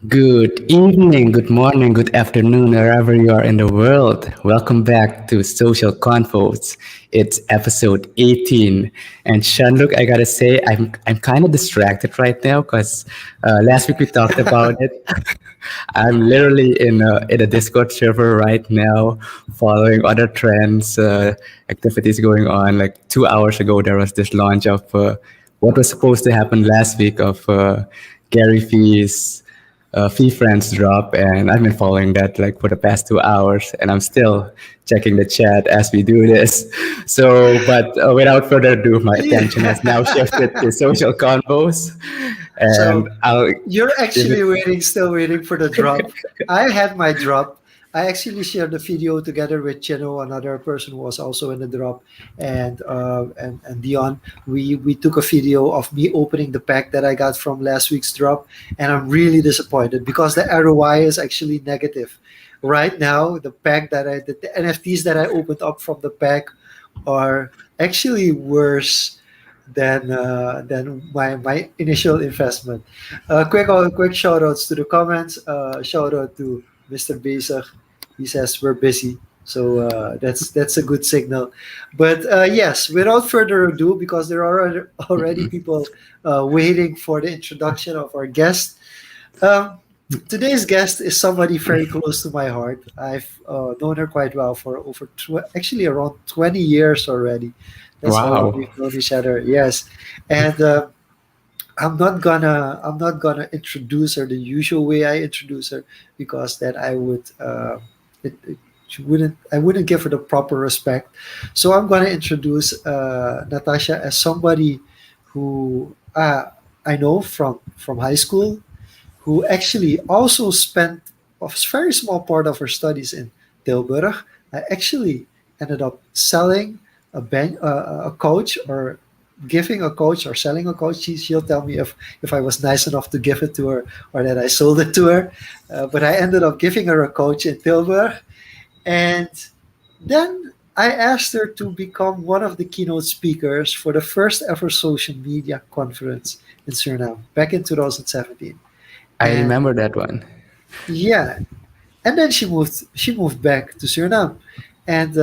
Good evening, good morning, good afternoon, wherever you are in the world. Welcome back to Social Confoes. It's episode 18. And Jean-luc, I gotta say, I'm kind of distracted right now because last week we talked about it. I'm literally in a Discord server right now, following other trends, activities going on. Like 2 hours ago, there was this launch of what was supposed to happen last week of Gary Vee's Fee Friends drop, and I've been following that like for the past 2 hours, and I'm still checking the chat as we do this. So, but without further ado, my attention has now shifted to social convos, and So I'll you're give actually it. waiting, still waiting for the drop. I had my drop. I actually shared the video together with Chino, another person who was also in the drop, and Dion. We took a video of me opening the pack that I got from last week's drop, and I'm really disappointed because the ROI is actually negative. Right now, the NFTs that I opened up from the pack are actually worse than my initial investment. Quick shout outs to the comments. Shout out to Mr. Bezak. He says we're busy. So that's a good signal. But yes, without further ado, because there are already people waiting for the introduction of our guest. Um, Today's guest is somebody very close to my heart. I've known her quite well for actually around 20 years already. That's how long Wow. we've known each other. Yes, and I'm not gonna introduce her the usual way I introduce her because then she wouldn't I wouldn't give her the proper respect. So I'm gonna introduce Natasha as somebody who I know from high school, who actually also spent a very small part of her studies in Tilburg. I actually ended up selling a coach, or giving a coach, or selling a coach. She'll tell me if I was nice enough to give it to her or that I sold it to her. But I ended up giving her a coach in Tilburg. And then I asked her to become one of the keynote speakers for the first ever social media conference in Suriname back in 2017. I And remember that one. yeah, and then she moved back to Suriname, and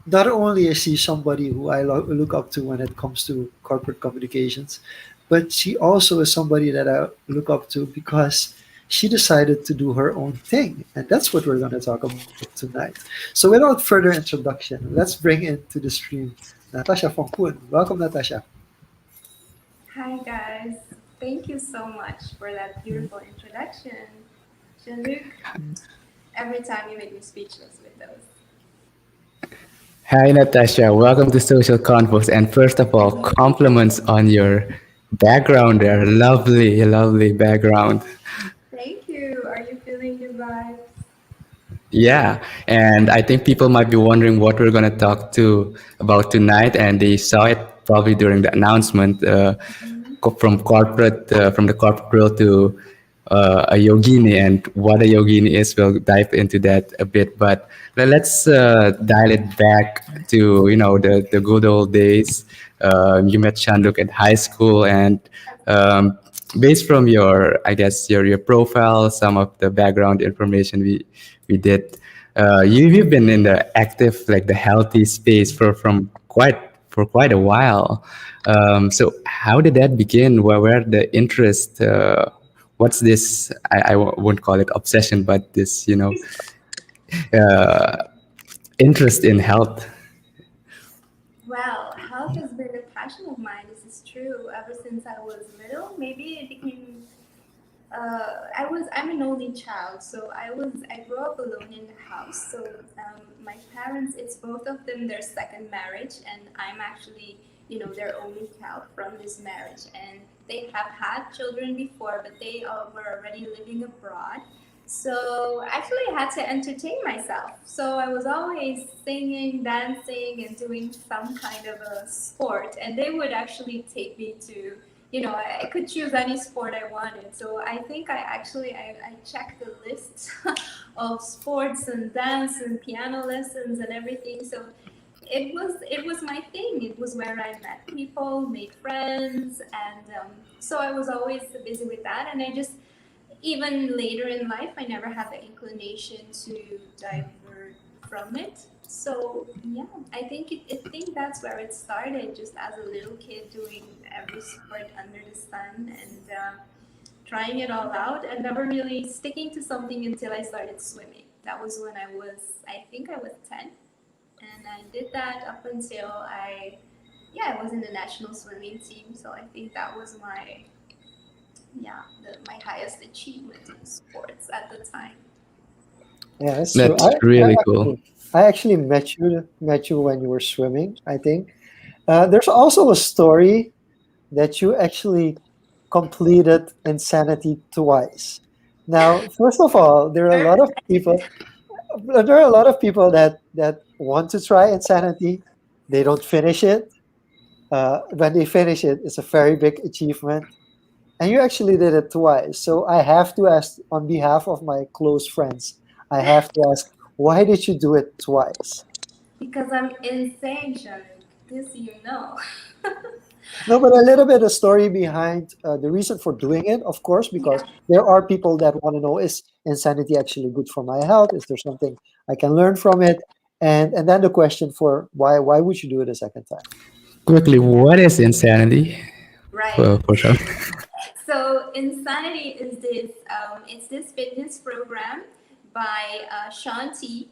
not only is she somebody who I look up to when it comes to corporate communications, but she also is somebody that I look up to because she decided to do her own thing, and that's what we're going to talk about tonight. So without further introduction, let's bring into the stream Natasha Fong Poen. Welcome, Natasha. Hi guys, thank you so much for that beautiful introduction. Jean-luc, every time you make me speechless with those. Hi, Natasha. Welcome to Social Convos. And first of all, compliments on your background there. Lovely, lovely background. Thank you. Are you feeling the vibes? Yeah, and I think people might be wondering what we're going to talk to about tonight, and they saw it probably during the announcement from the corporate world to a yogini, and what a yogini is. We'll dive into that a bit, but let's dial it back to the good old days. You met Chanduk at high school, and um, based from your, I guess, your profile, some of the background information we did. You've been in the active, like the healthy space for quite a while. So how did that begin? Where the interest? What's this? Won't call it obsession, but this uh, interest in health. Well, health has been a passion of mine. This is true. Ever since I was little, maybe it became. I'm an only child, so I grew up alone in the house. So my parents, it's both of them their second marriage, and I'm actually their only child from this marriage, and they have had children before, but they were already living abroad. So actually, I had to entertain myself. So I was always singing, dancing, and doing some kind of a sport. And they would actually take me to, I could choose any sport I wanted. So I think I checked the list of sports and dance and piano lessons and everything. So it was my thing. It was where I met people, made friends, and so I was always busy with that. And I just even later in life, I never had the inclination to divert from it. So yeah, I think that's where it started, just as a little kid doing every sport under the sun and trying it all out, and never really sticking to something until I started swimming. That was when I think I was 10, and I did that up until yeah, I was in the national swimming team. So I think that was my highest achievement in sports at the time. Yeah, that's true. That's really cool. I actually met you when you were swimming, I think. There's also a story that you actually completed Insanity twice. Now, first of all, there are a lot of people that want to try Insanity. They don't finish it. When they finish it, it's a very big achievement. And you actually did it twice. So I have to ask, on behalf of my close friends, I have to ask, why did you do it twice? Because I'm insane, Jean-luc. This you know. No, but a little bit of story behind the reason for doing it, of course, because Yeah. there are people that want to know, is insanity actually good for my health? Is there something I can learn from it? And then the question for why would you do it a second time? Quickly, what is insanity Right. for some? So Insanity is it's this fitness program by Shanti,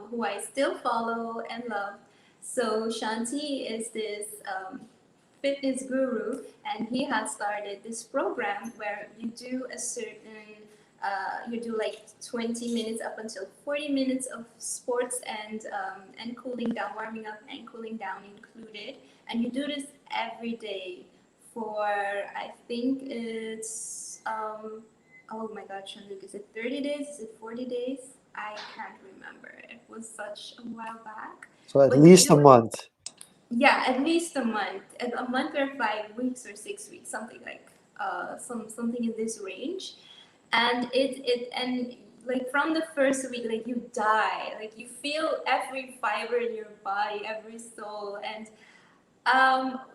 who I still follow and love. So Shanti is this fitness guru, and he had started this program where you do a certain you do like 20 minutes up until 40 minutes of sports and cooling down, warming up and cooling down included, and you do this every day for I think it's oh my god, Jean-luc, is it 30 days? Is it 40 days? I can't remember. It was such a while back. So at But you least a do it, month. yeah, at least a month. A month or 5 weeks or 6 weeks, something like something in this range. And and like from the first week, like you die, like you feel every fiber in your body, every soul. And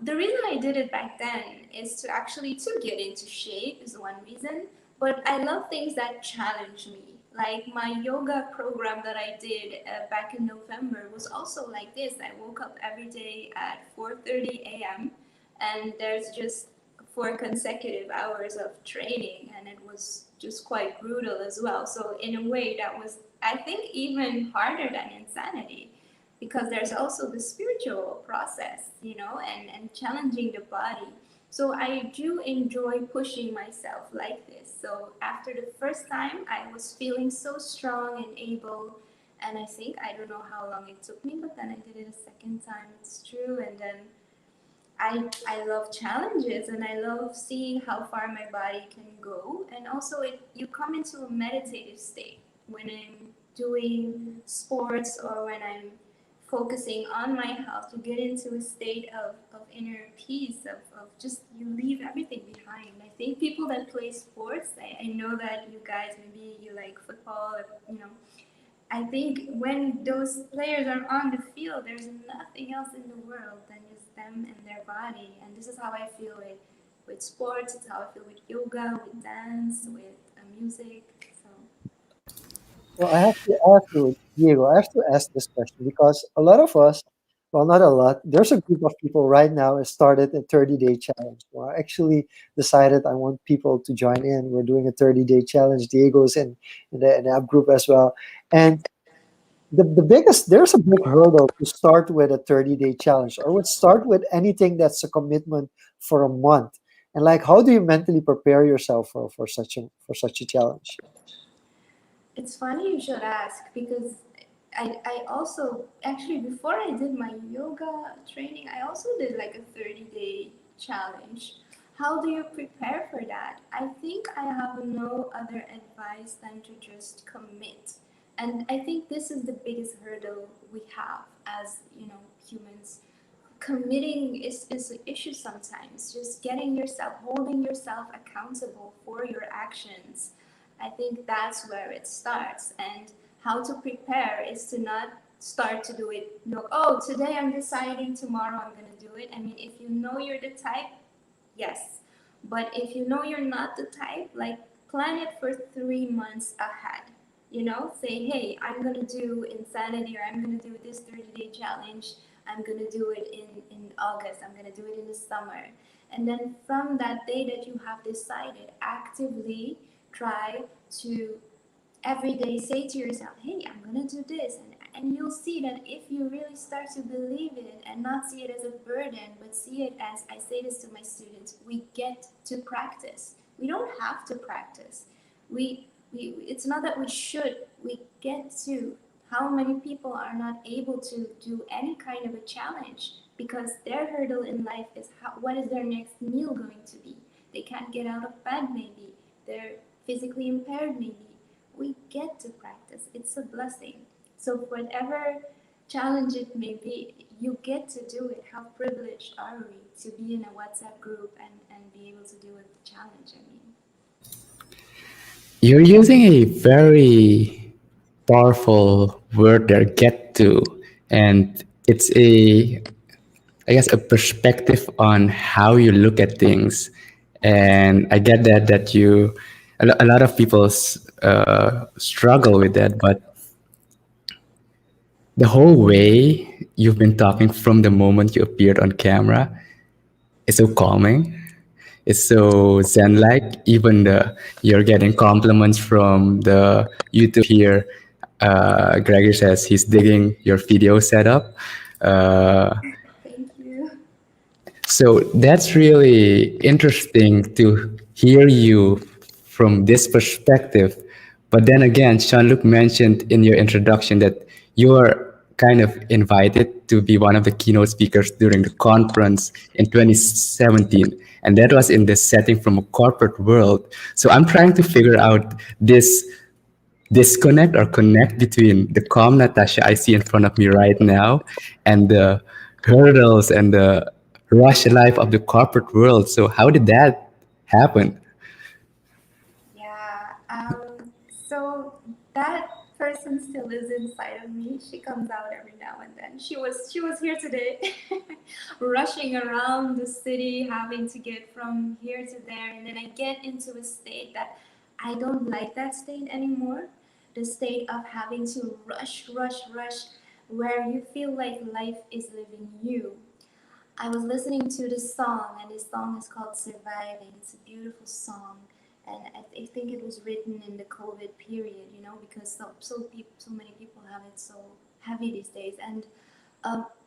the reason I did it back then is to actually to get into shape is one reason, but I love things that challenge me. Like my yoga program that I did back in November was also like this. I woke up every day at 4:30 a.m. and there's just 4 consecutive hours of training, and it was just quite brutal as well. So in a way, that was I think even harder than insanity because there's also the spiritual process, and challenging the body. So I do enjoy pushing myself like this. So after the first time, I was feeling so strong and able. And I don't know how long it took me, but then I did it a second time. It's true. And then I love challenges and I love seeing how far my body can go. And also, you come into a meditative state when I'm doing sports or when I'm focusing on my health. You get into a state of inner peace, of just you leave everything behind. I think people that play sports, I know that you guys, maybe you like football, I think when those players are on the field, there's nothing else in the world than just them and their body. And this is how I feel with sports. It's how I feel with yoga, with dance, with music. So Well, Diego, I have to ask this question because a lot of us, well, not a lot, there's a group of people right now that started a 30-day challenge. Well, I actually decided I want people to join in. We're doing a 30-day challenge. Diego's in the app group as well. And there's a big hurdle to start with a 30-day challenge or would start with anything that's a commitment for a month. And like, how do you mentally prepare yourself for such a challenge? it's funny you should ask because I also actually before I did my yoga training, I also did like a 30-day challenge. how do you prepare for that? I think I have no other advice than to just commit. And I think this is the biggest hurdle we have as, humans. Committing is an issue sometimes. Just getting yourself, holding yourself accountable for your actions. I think that's where it starts. And how to prepare is to not start to do it. No, oh, today I'm deciding, tomorrow I'm going to do it. I mean, if you know you're the type, yes. But if you know you're not the type, like plan it for 3 months ahead. Say, hey, I'm gonna do insanity, or I'm gonna do this 30-day challenge. I'm gonna do it in August. I'm gonna do it in the summer. And then from that day that you have decided, actively try to every day say to yourself, hey, I'm gonna do this. And you'll see that if you really start to believe in it and not see it as a burden, but see it as, I say this to my students, we get to practice. We don't have to practice. It's not that we should, we get to. How many people are not able to do any kind of a challenge because their hurdle in life is what is their next meal going to be? They can't get out of bed, maybe. They're physically impaired, maybe. We get to practice. It's a blessing. So whatever challenge it may be, you get to do it. How privileged are we to be in a WhatsApp group and be able to do a challenge? I mean, You're using a very powerful word there, get to. And it's I guess, a perspective on how you look at things. And I get that a lot of people struggle with that, but the whole way you've been talking from the moment you appeared on camera is so calming. It's so zen-like. Even you're getting compliments from the YouTube here. Gregor says he's digging your video setup. Uh, thank you. So that's really interesting to hear you from this perspective. But then again, Jean-Luc mentioned in your introduction that you were kind of invited to be one of the keynote speakers during the conference in 2017. And that was in the setting from a corporate world. So I'm trying to figure out this disconnect or connect between the calm Natasha I see in front of me right now and the hurdles and the rush life of the corporate world. So how did that happen? Yeah. So that person still lives inside of me. She comes out every now and then. She was here today, rushing around the city, having to get from here to there, and then I get into a state that I don't like that state anymore. The state of having to rush, rush, rush, where you feel like life is living you. I was listening to this song, and this song is called Surviving. It's a beautiful song, and I think it was written in the COVID period, because so many people have it so heavy these days, and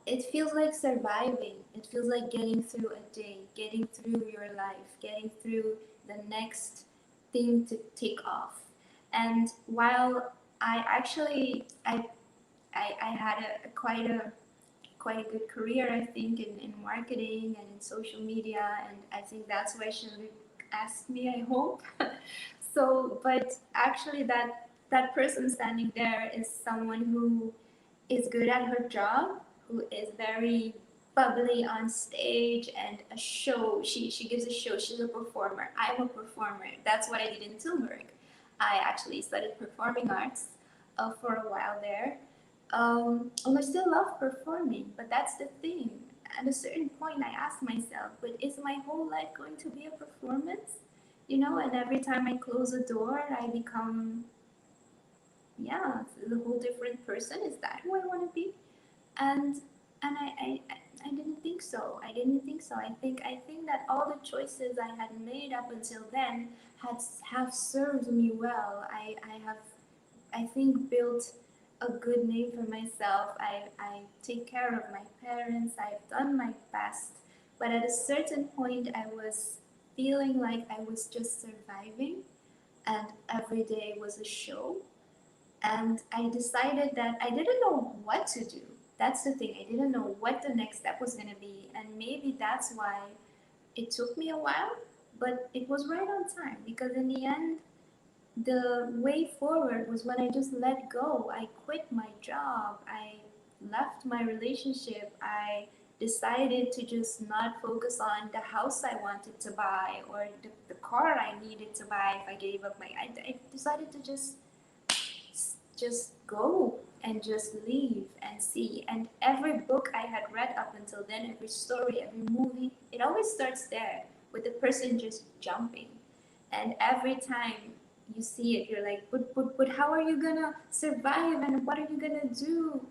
it feels like surviving. It feels like getting through a day, getting through your life, getting through the next thing to take off. And while I actually I had quite a good career, I think, in marketing and in social media, and I think that's why she asked me, I hope. So, but actually, that person standing there is someone who is good at her job, who is very bubbly on stage and a show. She gives a show. She's a performer. I'm a performer. That's what I did in Tilburg. I actually studied performing arts for a while there. And I still love performing, but that's the thing. At a certain point, I ask myself, but is my whole life going to be a performance? And every time I close a door, I become, yeah, a whole different person. Is that who I want to be? And I didn't think so. I didn't think so. I think that all the choices I had made up until then have served me well. I have, I think, built a good name for myself. I take care of my parents. I've done my best. But at a certain point, I was feeling like I was just surviving, and every day was a show. And I decided that I didn't know what to do. That's the thing. I didn't know what the next step was going to be. And maybe that's why it took me a while, but it was right on time because in the end, the way forward was when I just let go. I quit my job. I left my relationship. I decided to just not focus on the house I wanted to buy or the car I needed to buy if I gave up my. I decided to just go and just leave and see. And every book I had read up until then, every story, every movie, it always starts there with the person just jumping. And every time you see it, you're like, but how are you gonna survive and what are you gonna do?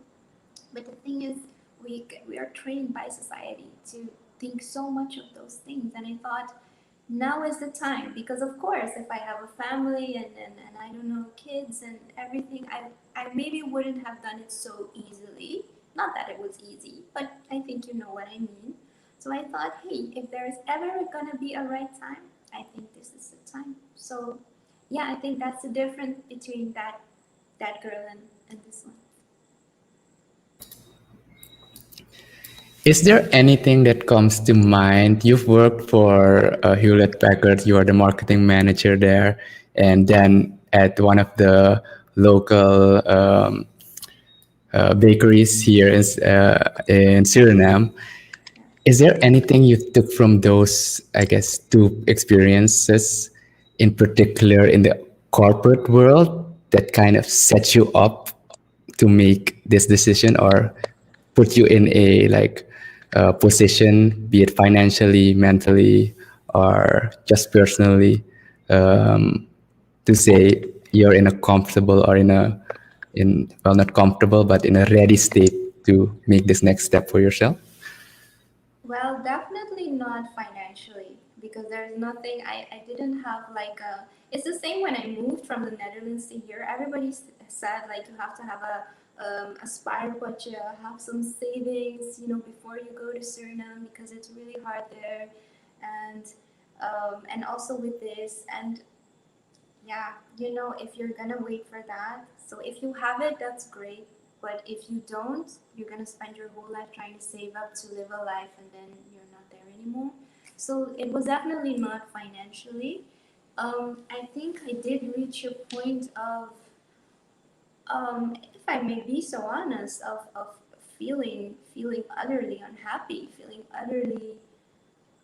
But the thing is, we are trained by society to think so much of those things. And I thought, now is the time because of course if I have a family and I don't know kids and everything, I maybe wouldn't have done it so easily. Not that it was easy, but I think you know what I mean. So I thought, hey, if there's ever gonna be a right time, I think this is the time. So yeah, I think that's the difference between that girl and this one. Is there anything that comes to mind? You've worked for Hewlett Packard, you are the marketing manager there, and then at one of the local bakeries here in Suriname. Is there anything you took from those, I guess, two experiences, in particular in the corporate world, that kind of set you up to make this decision or put you in a position, be it financially, mentally, or just personally, um, to say you're in a comfortable or in well, not comfortable, but in a ready state to make this next step for yourself? Well, definitely not financially because there's nothing, I didn't have like a, it's the same when I moved from the Netherlands to here. Everybody said like you have to have a spare budget, have some savings, you know, before you go to Suriname because it's really hard there. And also with this, and yeah, you know, if you're gonna wait for that, so if you have it, that's great. But if you don't, you're gonna spend your whole life trying to save up to live a life and then you're not there anymore. So it was definitely not financially. I think I did reach a point of, if I may be so honest, of feeling utterly unhappy, feeling utterly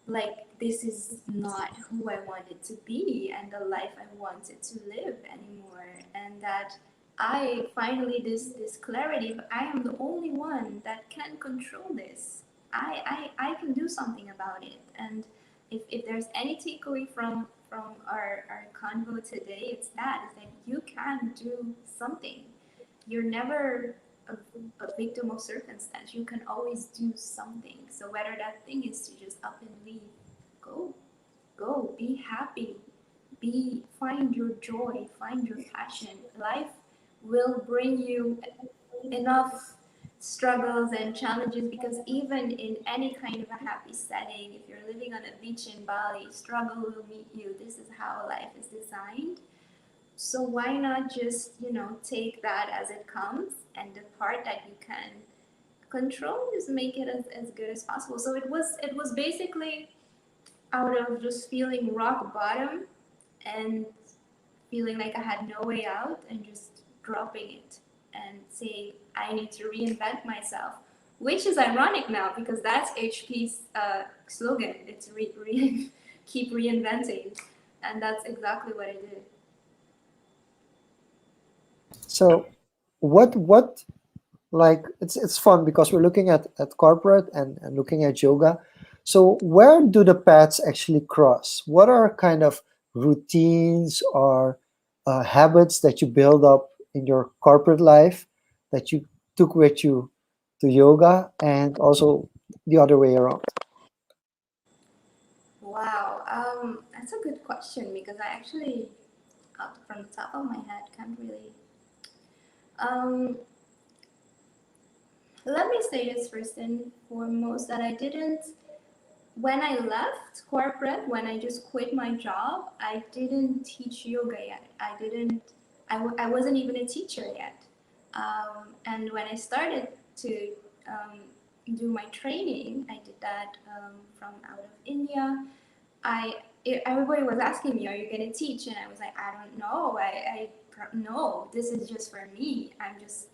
like this is not who I wanted to be and the life I wanted to live anymore. And that I finally this clarity, but I am the only one that can control this. I can do something about it. And if there's any takeaway from our convo today, it's that is that you can do something. You're never a victim of circumstance. You can always do something. So whether that thing is to just up and leave, go, go, be happy, find your joy, find your passion. Life will bring you enough struggles and challenges because even in any kind of a happy setting, if you're living on a beach in Bali, struggle will meet you. This is how life is designed. So why not just, you know, take that as it comes and the part that you can control just make it as good as possible. So it was basically out of just feeling rock bottom and feeling like I had no way out and just dropping it and saying I need to reinvent myself. Which is ironic now because that's HP's slogan. It's keep reinventing, and that's exactly what I did. So, what like it's fun because we're looking at corporate and looking at yoga. So, where do the paths actually cross? What are kind of routines or habits that you build up in your corporate life that you took with you to yoga, and also the other way around? Wow, that's a good question because I actually, from the top of my head, can't really. Um, Let me say this first and foremost that I didn't, when I left corporate, when I just quit my job, I didn't teach yoga yet. I didn't, I wasn't even a teacher yet. And when I started to um, do my training, I did that from out of India. Everybody was asking me, "Are you gonna teach?" And I was like, "I don't know. No. This is just for me. I'm just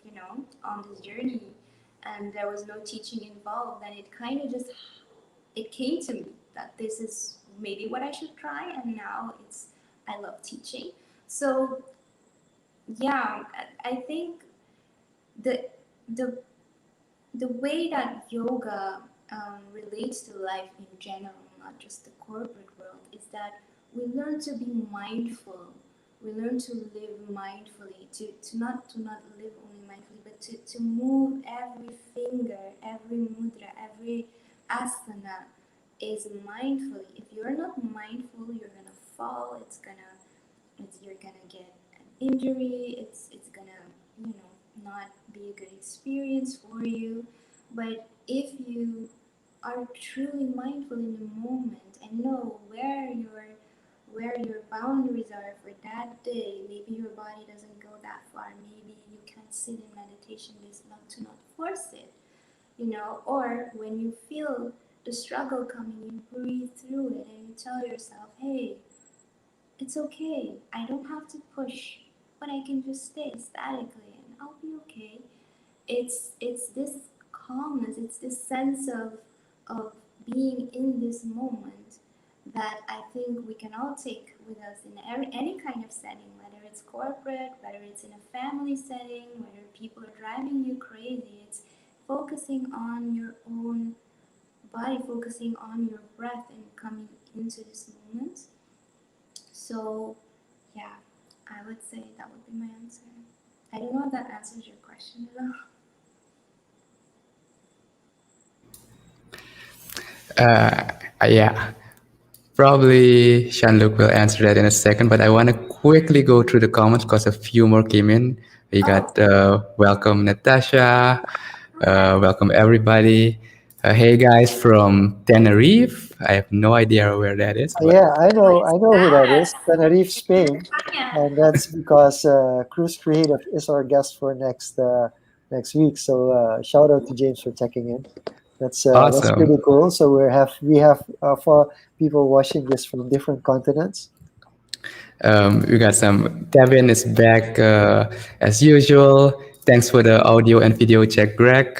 on this journey." And there was no teaching involved. And it kind of just it came to me that this is maybe what I should try. And now I love teaching. So yeah, I think the the the way that yoga relates to life in general, not just the corporate world, is that we learn to be mindful. We learn to live mindfully, to not live only mindfully, but to move every finger, every mudra, every asana is mindfully. If you're not mindful, you're gonna fall. You're gonna get an injury. It's gonna not be a good experience for you. But if you are truly mindful in the moment and know where your boundaries are for that day, maybe your body doesn't go that far. Maybe you can sit in meditation is not to not force it, or when you feel the struggle coming, you breathe through it and you tell yourself, hey, it's okay. I don't have to push, but I can just stay statically and I'll be okay. It's this calmness, it's this sense of being in this moment that I think we can all take with us in any kind of setting, whether it's corporate, whether it's in a family setting, whether people are driving you crazy. It's focusing on your own body, focusing on your breath and coming into this moment. So, yeah, I would say that would be my answer. I don't know if that answers your question at all. Uh, yeah, probably Jean-luc will answer that in a second, but I want to quickly go through the comments because a few more came in. We Oh, got welcome Natasha, hi. welcome everybody. Hey guys from Tenerife. I have no idea where that is, but Yeah, I What know. is I know who that that? is. Tenerife, In Spain, España. and that's because Cruise Creative is our guest for next week. So shout out to James for checking in. That's awesome. pretty cool. So we have for people watching this from different continents. We got some. Devin is back as usual. Thanks for the audio and video check, Greg,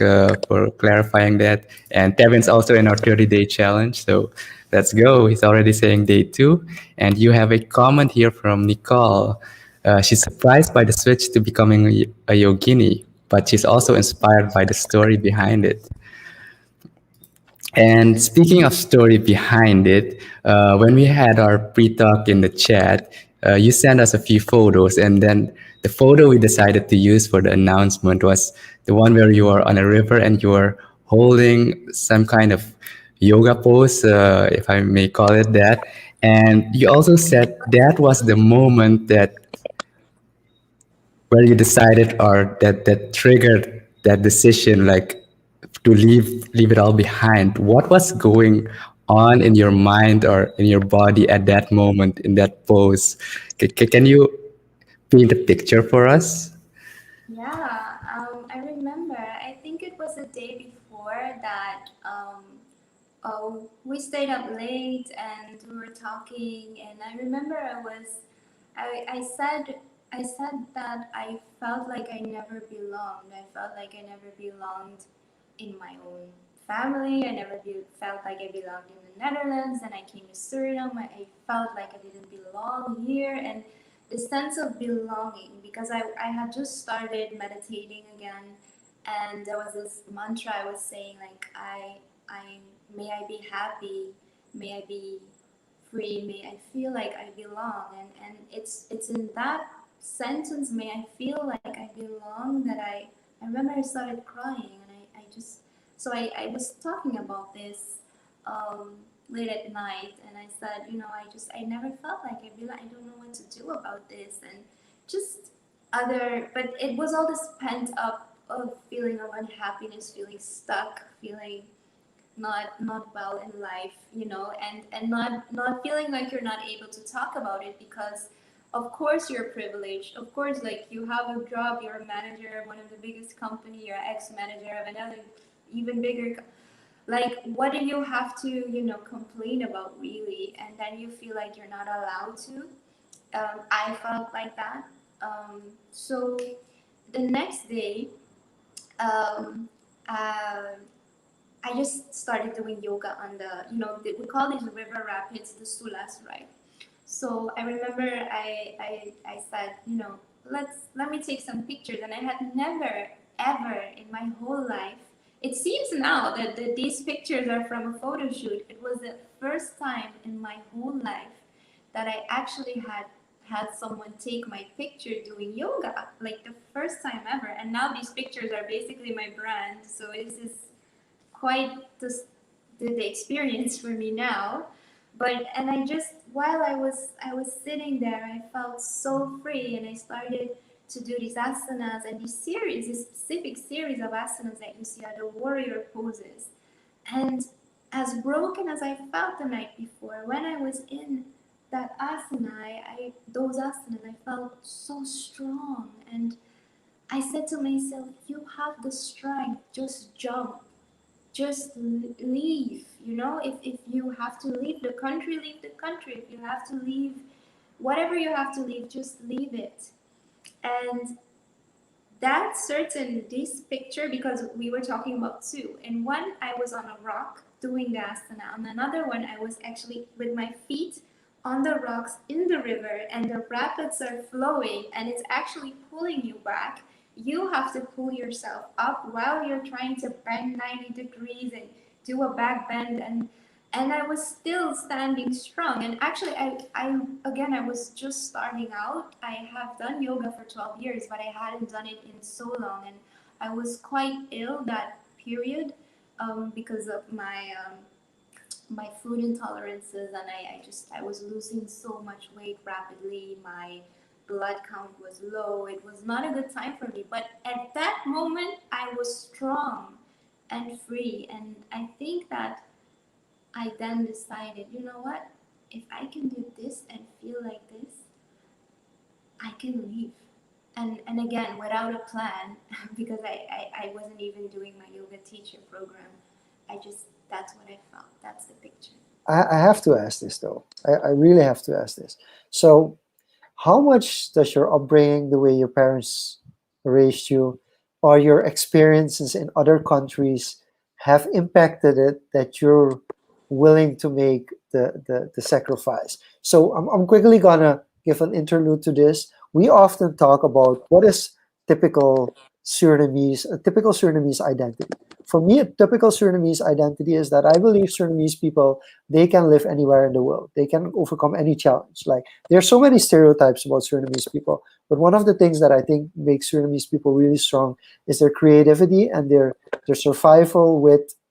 for clarifying that. And Devin's also in our 30-day challenge. So let's go. He's already saying day two. And you have a comment here from Nicole. She's surprised by the switch to becoming a yogini, but she's also inspired by the story behind it. And speaking of story behind it, when we had our pre-talk in the chat, you sent us a few photos, and then the photo we decided to use for the announcement was the one where you are on a river and you are holding some kind of yoga pose, if I may call it that. And you also said that was the moment that where you decided or that triggered that decision, like to leave it all behind. What was going on in your mind or in your body at that moment in that pose? Can you paint a picture for us? Yeah, I remember. I think it was the day before that we stayed up late and we were talking, and I remember I said that I felt like I never belonged. I felt like I never belonged in my own family. I never felt like I belonged in the Netherlands, and I came to Suriname. I felt like I didn't belong here, and the sense of belonging, because I had just started meditating again, and there was this mantra I was saying, like I may I be happy, may I be free, may I feel like I belong, and it's in that sentence, may I feel like I belong, that I remember I started crying, and I just so I was talking about this late at night, and I said, I never felt like I belong. I don't know what to do about this, and just but it was all this pent up of feeling of unhappiness, feeling stuck, feeling not well in life, and not feeling like you're not able to talk about it, because of course you're privileged, of course, like, you have a job, you're a manager of one of the biggest company, you're ex-manager of another, even bigger. Like, what do you have to, complain about really? And then you feel like you're not allowed to. I felt like that. So the next day, um, uh, I just started doing yoga on the, we call these river rapids the Sulas, right? So I remember I said, let me take some pictures, and I had never ever in my whole life. It seems now that these pictures are from a photo shoot. It was the first time in my whole life that I actually had someone take my picture doing yoga, like the first time ever. And now these pictures are basically my brand. So this is quite the experience for me now. But and I just while I was sitting there, I felt so free, and I started to do these asanas and this specific series of asanas that you see are the warrior poses. And as broken as I felt the night before, when I was in that asana, those asanas, I felt so strong. And I said to myself, you have the strength, just jump, just leave. If you have to leave the country, leave the country. If you have to leave whatever you have to leave, just leave it. And this picture, because we were talking about two. In one, I was on a rock doing the asana. On another one, I was actually with my feet on the rocks in the river, and the rapids are flowing, and it's actually pulling you back. You have to pull yourself up while you're trying to bend 90 degrees and do a back bend, and I was still standing strong. And actually, I was just starting out. I have done yoga for 12 years, but I hadn't done it in so long, and I was quite ill that period, because of my food intolerances, and I was losing so much weight rapidly. My blood count was low. It was not a good time for me, but at that moment I was strong and free. And I think that I then decided, you know what? If I can do this and feel like this, I can leave. And again, without a plan, because I wasn't even doing my yoga teacher program. That's what I felt. That's the picture. I have to ask this though. I really have to ask this. So, how much does your upbringing, the way your parents raised you, or your experiences in other countries have impacted it that you're willing to make the sacrifice? So I'm quickly gonna give an interlude to this. We often talk about what is a typical Surinamese identity. For me, a typical Surinamese identity is that I believe Surinamese people, they can live anywhere in the world. They can overcome any challenge. Like, there's so many stereotypes about Surinamese people, but one of the things that I think makes Surinamese people really strong is their creativity and their survival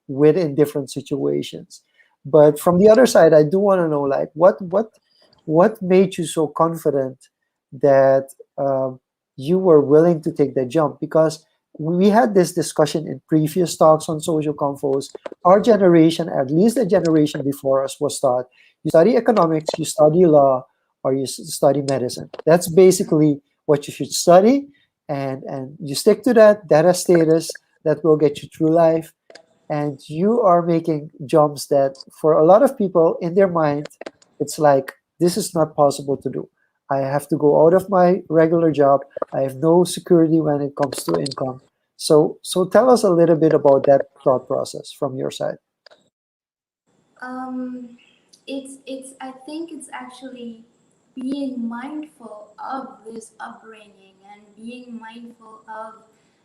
within different situations. But from the other side, I do want to know, like, what made you so confident that you were willing to take that jump? Because we had this discussion in previous talks on social confoes. Our generation, at least the generation before us, was taught you study economics, you study law, or you study medicine. That's basically what you should study, and you stick to that. Data status that will get you through life, and you are making jumps that for a lot of people in their mind, it's like, this is not possible to do. I have to go out of my regular job. I have no security when it comes to income. So tell us a little bit about that thought process from your side. Um, it's I think it's actually being mindful of this upbringing and being mindful of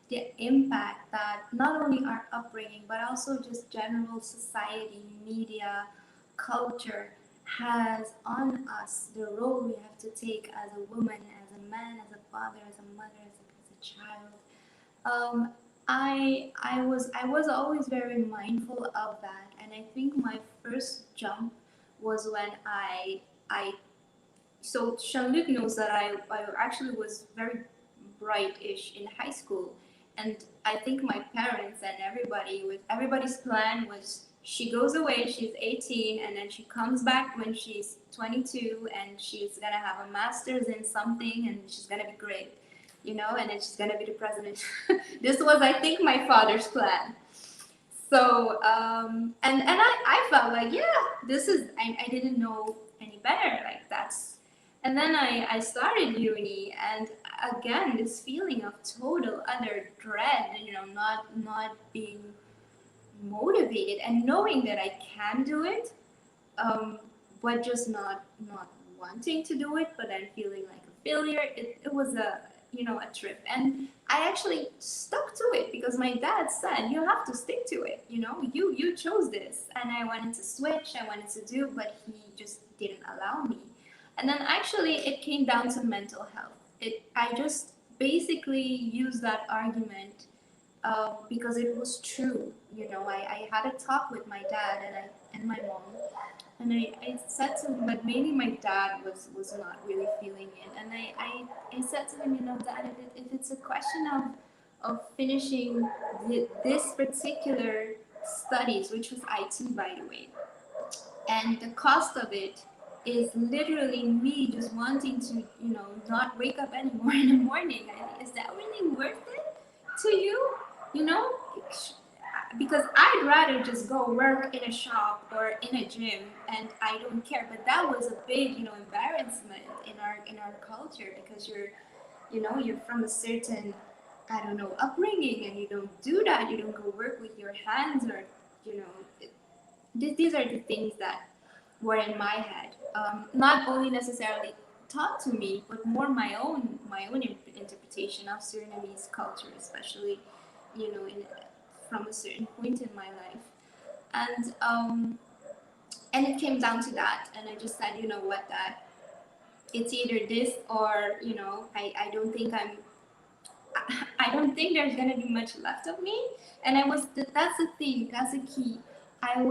the impact that not only our upbringing but also just general society, media, culture has on us. The role we have to take as a woman, as a man, as a father, as a mother, as a child. um, I was always very mindful of that, and I think my first jump was when I so Jean-Luc knows that I actually was very bright-ish in high school, and I think my parents and everybody's plan was she goes away, she's 18, and then she comes back when she's 22, and she's gonna have a master's in something, and she's gonna be great, and then she's gonna be the president. This was, I think, my father's plan. I felt like, yeah, this is, I didn't know any better. Like that's, and then I started uni, and again, this feeling of total utter dread, not being motivated and knowing that I can do it, um, but just not wanting to do it, but then feeling like a failure. It was a trip, and I actually stuck to it because my dad said you have to stick to it. You chose this, and I wanted to switch, I wanted to do, but he just didn't allow me. And then actually, it came down to mental health. I just basically used that argument because it was true. I had a talk with my dad and my mom, and I said to him, but maybe my dad was not really feeling it. And I said to him, Dad, if it's a question of finishing this particular studies, which was IT, by the way, and the cost of it is literally me just wanting to, not wake up anymore in the morning. Is that really worth it to you? You know, because I'd rather just go work in a shop or in a gym, and I don't care. But that was a big, embarrassment in our culture because you're from a certain, I don't know, upbringing, and you don't do that. You don't go work with your hands, or you know, it, these are the things that were in my head. Not only necessarily taught to me, but more my own interpretation of Surinamese culture, especially, from a certain point in my life. And it came down to that, and I just said, you know what, that it's either this or I don't think I don't think there's gonna be much left of me. And that's the thing, that's the key. I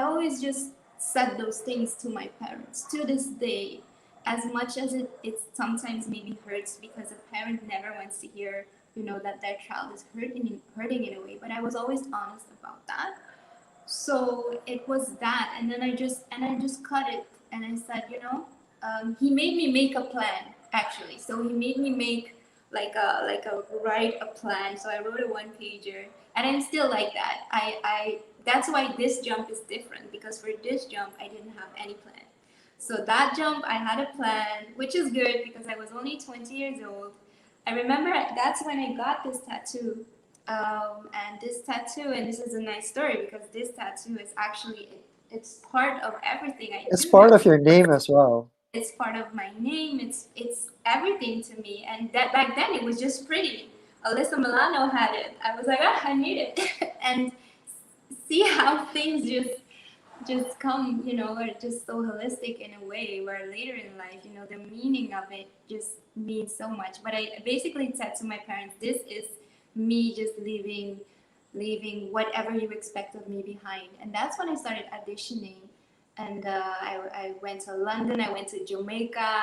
always just said those things to my parents to this day, as much as it sometimes maybe hurts because a parent never wants to hear, that their child is hurting in a way. But I was always honest about that. So it was that, and then I just cut it, and I said, he made me make a plan, actually. So he made me make like a write a plan. So I wrote a one pager, and I'm still like that. I That's why this jump is different, because for this jump I didn't have any plan. So that jump I had a plan, which is good because I was only 20 years old. I remember that's when I got this tattoo. And this tattoo, and this is a nice story because this tattoo is actually, it's part of everything I It's do part now. of your name as well. It's part of my name. It's everything to me. And that back then it was just pretty. Alyssa Milano had it. I was like, I need it. And see how things just come, are just so holistic in a way, where later in life, the meaning of it just means so much. But I basically said to my parents, this is me just leaving whatever you expect of me behind. And that's when I started auditioning. And I went to London, I went to Jamaica,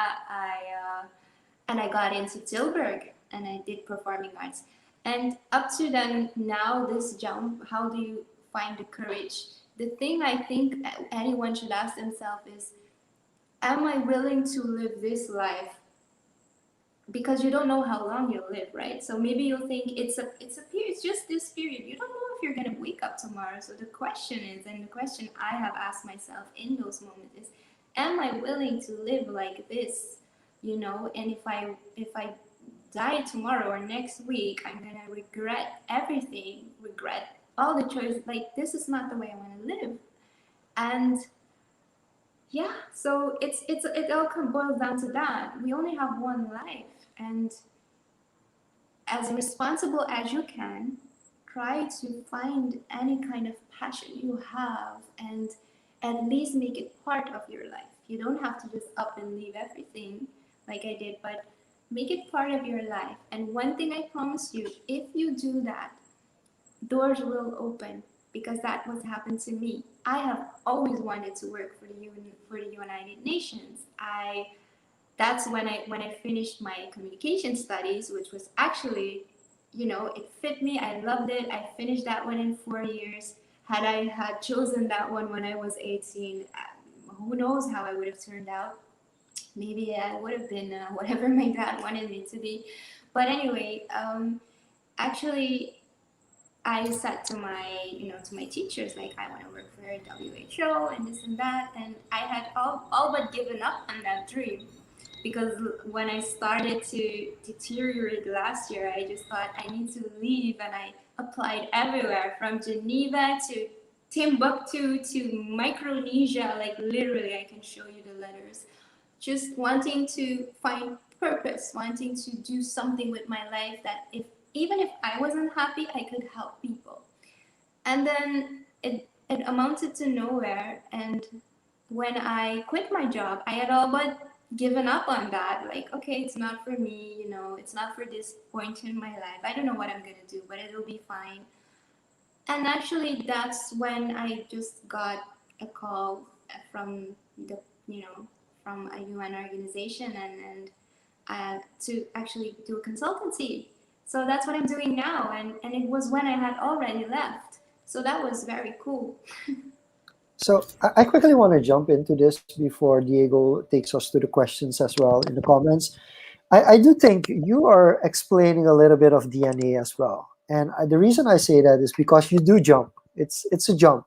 and I got into Tilburg, and I did performing arts. And up to then, now this jump, how do you find the courage? The thing I think anyone should ask themselves is, am I willing to live this life? Because you don't know how long you'll live, right? So maybe you'll think it's a period, it's just this period. You don't know if you're gonna wake up tomorrow. So the question is, and the question I have asked myself in those moments is, am I willing to live like this? And if I die tomorrow or next week, I'm gonna regret everything, regret all the choices. Like, this is not the way I want to live. And yeah, so it all boils down to that. We only have one life, and as responsible as you can, try to find any kind of passion you have, and at least make it part of your life. You don't have to just up and leave everything like I did, but make it part of your life. And one thing I promise you, if you do that, doors will open, because that was happened to me. I have always wanted to work for the United Nations. That's when I finished my communication studies, which was actually, it fit me. I loved it. I finished that one in 4 years. Had I had chosen that one when I was 18, who knows how I would have turned out. Maybe I would have been whatever my dad wanted me to be. But anyway, actually, I said to my teachers, like, I want to work for WHO and this and that, and I had all but given up on that dream, because when I started to deteriorate last year, I just thought I need to leave, and I applied everywhere from Geneva to Timbuktu to Micronesia. Like, literally, I can show you the letters. Just wanting to find purpose, wanting to do something with my life that, if even if I wasn't happy, I could help people. And then it amounted to nowhere. And when I quit my job, I had all but given up on that. Like, okay, it's not for me, it's not for this point in my life. I don't know what I'm gonna do, but it'll be fine. And actually, that's when I just got a call from the, you know, from a UN organization, and to actually do a consultancy. So that's what I'm doing now, and it was when I had already left. So that was very cool. So I quickly want to jump into this before Diego takes us to the questions as well in the comments. I do think you are explaining a little bit of DNA as well. And the reason I say that is because you do jump. It's a jump.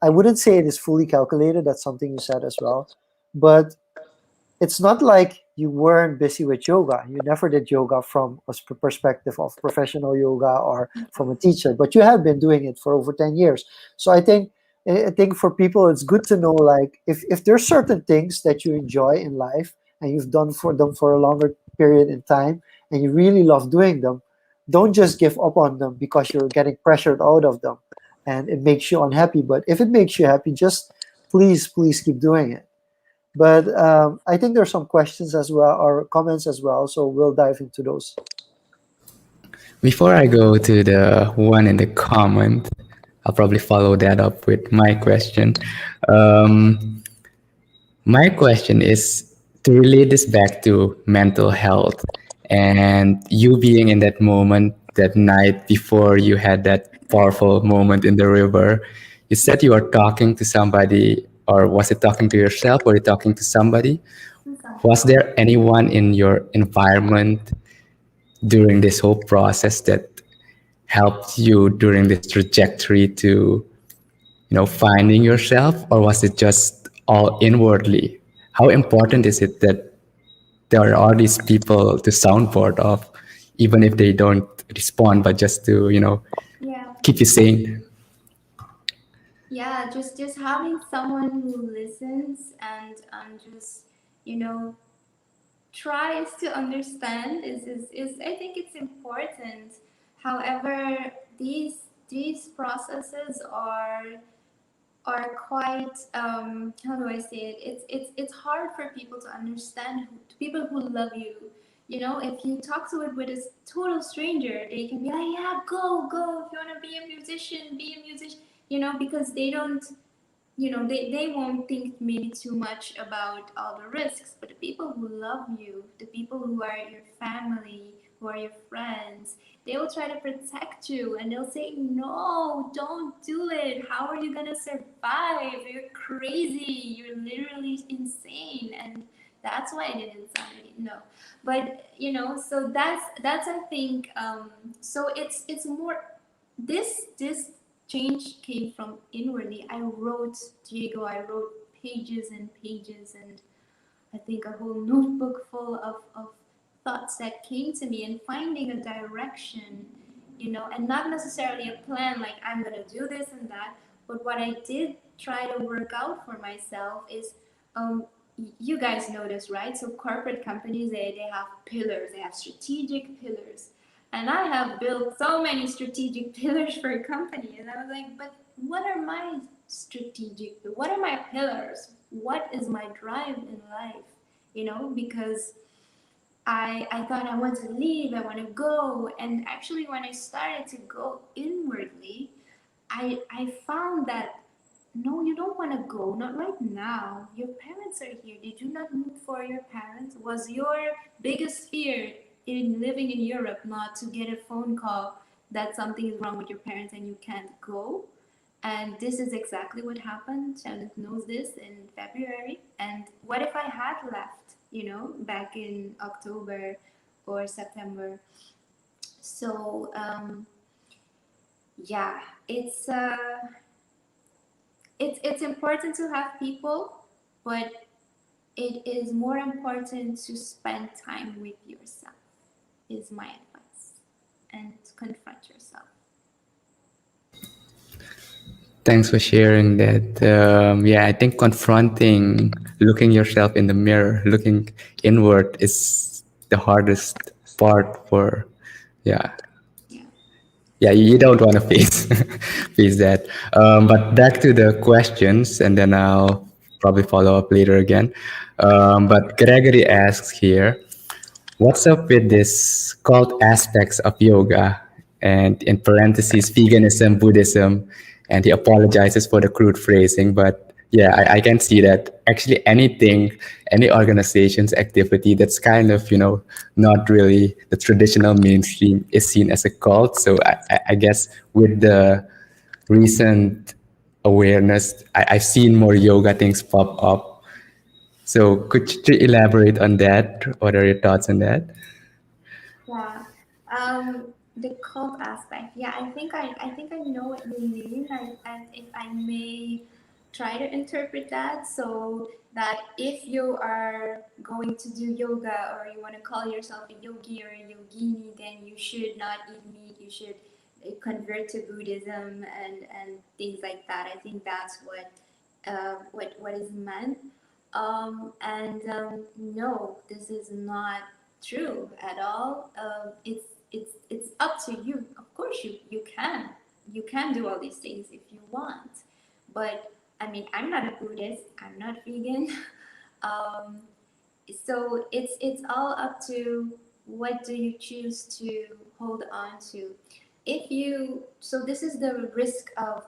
I wouldn't say it is fully calculated. That's something you said as well. But it's not like you weren't busy with yoga. You never did yoga from a perspective of professional yoga or from a teacher, but you have been doing it for over 10 years. So I think for people, it's good to know, like, if there's certain things that you enjoy in life and you've done for them for a longer period in time and you really love doing them, don't just give up on them because you're getting pressured out of them and it makes you unhappy. But if it makes you happy, just please keep doing it. But I think there's some questions as well or comments as well, so we'll dive into those. Before I go to the one in the comment, I'll probably follow that up with my question. Um, my question is to relate this back to mental health and you being in that moment, that night before you had that powerful moment in the river. You said you were talking to somebody, or was it talking to yourself? Or you talking to somebody? Was there anyone in your environment during this whole process that helped you during this trajectory to finding yourself, or was it just all inwardly? How important is it that there are these people to soundboard of, even if they don't respond, but just to Yeah. keep you sane? Yeah, just having someone who listens and just, you know, tries to understand is I think it's important. However, these processes are quite, how do I say it? It's hard for people to understand, people who love you. If you talk to it with a total stranger, they can be like, yeah, go. If you want to be a musician, be a musician. Because they don't, they won't think maybe too much about all the risks. But the people who love you, the people who are your family, who are your friends, they will try to protect you, and they'll say, no, don't do it. How are you gonna survive? You're crazy. You're literally insane. And that's why I did insanity. No, but so that's I think, so it's more, this change came from inwardly. I wrote pages and pages, and I think a whole notebook full of thoughts that came to me, and finding a direction, and not necessarily a plan like I'm gonna do this and that. But what I did try to work out for myself is, um, you guys know this, right? So corporate companies, they have pillars, they have strategic pillars. And I have built so many strategic pillars for a company. And I was like, but what are my pillars? What is my drive in life? Because I thought I want to leave, I want to go. And actually, when I started to go inwardly, I found that no, you don't want to go, not right now. Your parents are here. Did you not move for your parents? Was your biggest fear in living in Europe not to get a phone call that something is wrong with your parents and you can't go? And this is exactly what happened. Charlotte knows this in February. And what if I had left, back in October or September? So, yeah, it's important to have people, but it is more important to spend time with yourself. Is my advice, and confront yourself. Thanks for sharing that. Yeah, I think confronting, looking yourself in the mirror, looking inward is the hardest part for, yeah, Yeah. yeah, you don't want to face face that. But back to the questions, and then I'll probably follow up later again. But Gregory asks here, what's up with this cult aspects of yoga and in parentheses veganism, Buddhism, and he apologizes for the crude phrasing, but yeah, I can see that actually anything, any organization's activity that's kind of, not really the traditional mainstream is seen as a cult. So I guess with the recent awareness, I've seen more yoga things pop up. So could you elaborate on that? What are your thoughts on that? Yeah. The cult aspect. Yeah, I think I know what you mean. And if I may try to interpret that, so that if you are going to do yoga or you want to call yourself a yogi or a yogini, then you should not eat meat. You should convert to Buddhism and things like that. I think that's what is meant. And no, this is not true at all. It's up to you. Of course, you can do all these things if you want, but I mean, I'm not a Buddhist. I'm not vegan. um, so it's all up to what do you choose to hold on to. If you so this is the risk of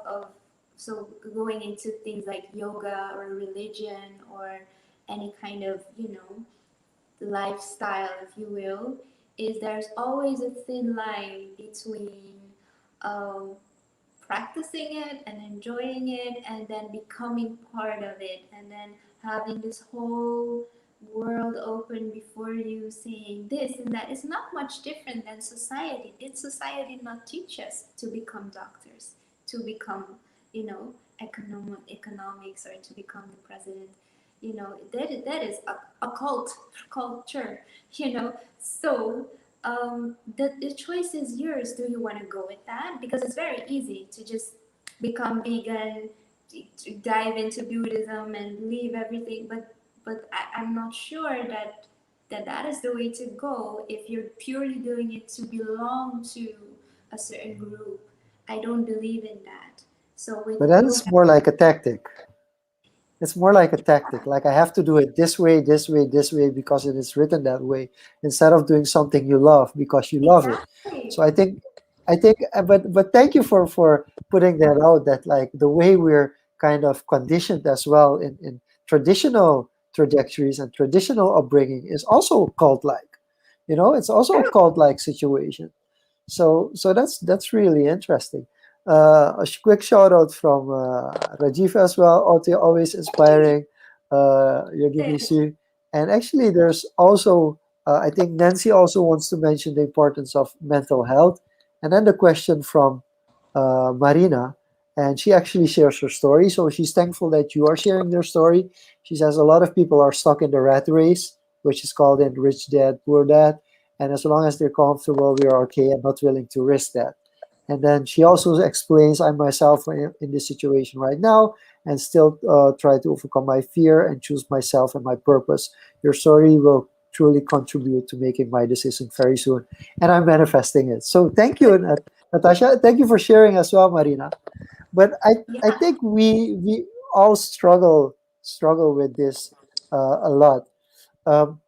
so going into things like yoga or religion or any kind of lifestyle, if you will, is there's always a thin line between um, practicing it and enjoying it and then becoming part of it and then having this whole world open before you saying this and that. Is not much different than society. Did society not teach us to become doctors, to become economics, or to become the president? That is a culture. So the choice is yours. Do you want to go with that? Because it's very easy to just become vegan, to dive into Buddhism and leave everything. But I'm not sure that is the way to go if you're purely doing it to belong to a certain group. I don't believe in that. So with But then it's yoga, more like a tactic. It's more like a tactic. Like I have to do it this way, this way, this way because it is written that way, instead of doing something you love because you love it. exactly. So but thank you for putting that out. That like the way we're kind of conditioned as well in traditional trajectories and traditional upbringing is also cult like. It's also a cult like situation. So that's really interesting. Quick shout out from Rajiv as well. Always inspiring. Yogini Su, and actually there's also I think Nancy also wants to mention the importance of mental health, and then the question from Marina, and she actually shares her story. So she's thankful that you are sharing their story. She says a lot of people are stuck in the rat race, which is called in Rich Dad Poor Dad, and as long as they're comfortable, we are okay and not willing to risk that. And then she also explains, I myself in this situation right now, and still try to overcome my fear and choose myself and my purpose. Your story will truly contribute to making my decision very soon, and I'm manifesting it. So thank you, Natasha. Thank you for sharing as well, Marina. But I Yeah. think we all struggle with this a lot. Um,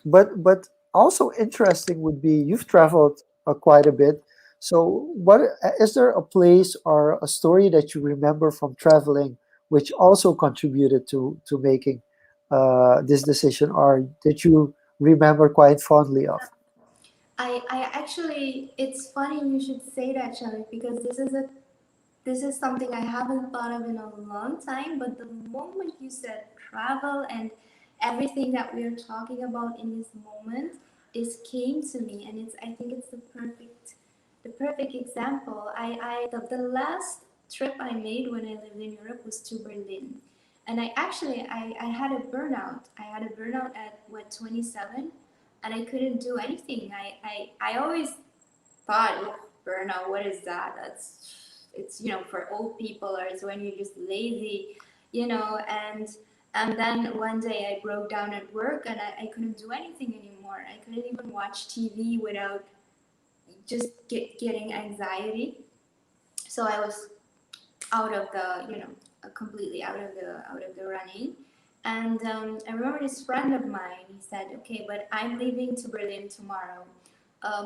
but also interesting would be you've traveled quite a bit. So what is there a place or a story that you remember from traveling which also contributed to making this decision, or that you remember quite fondly of? I actually, it's funny you should say that, Shelly, because this is something I haven't thought of in a long time. But the moment you said travel and everything that we're talking about in this moment is came to me, and I think it's the perfect the perfect example. The last trip I made when I lived in Europe was to Berlin. And I had a burnout. I had a burnout at what, 27, and I couldn't do anything. I always thought, "Oh, burnout, what is that? It's for old people, or it's when you're just lazy, and then one day I broke down at work, and I couldn't do anything anymore. I couldn't even watch TV without just getting anxiety. So I was out of the, completely out of the running. And I remember this friend of mine. He said, "Okay, but I'm leaving to Berlin tomorrow."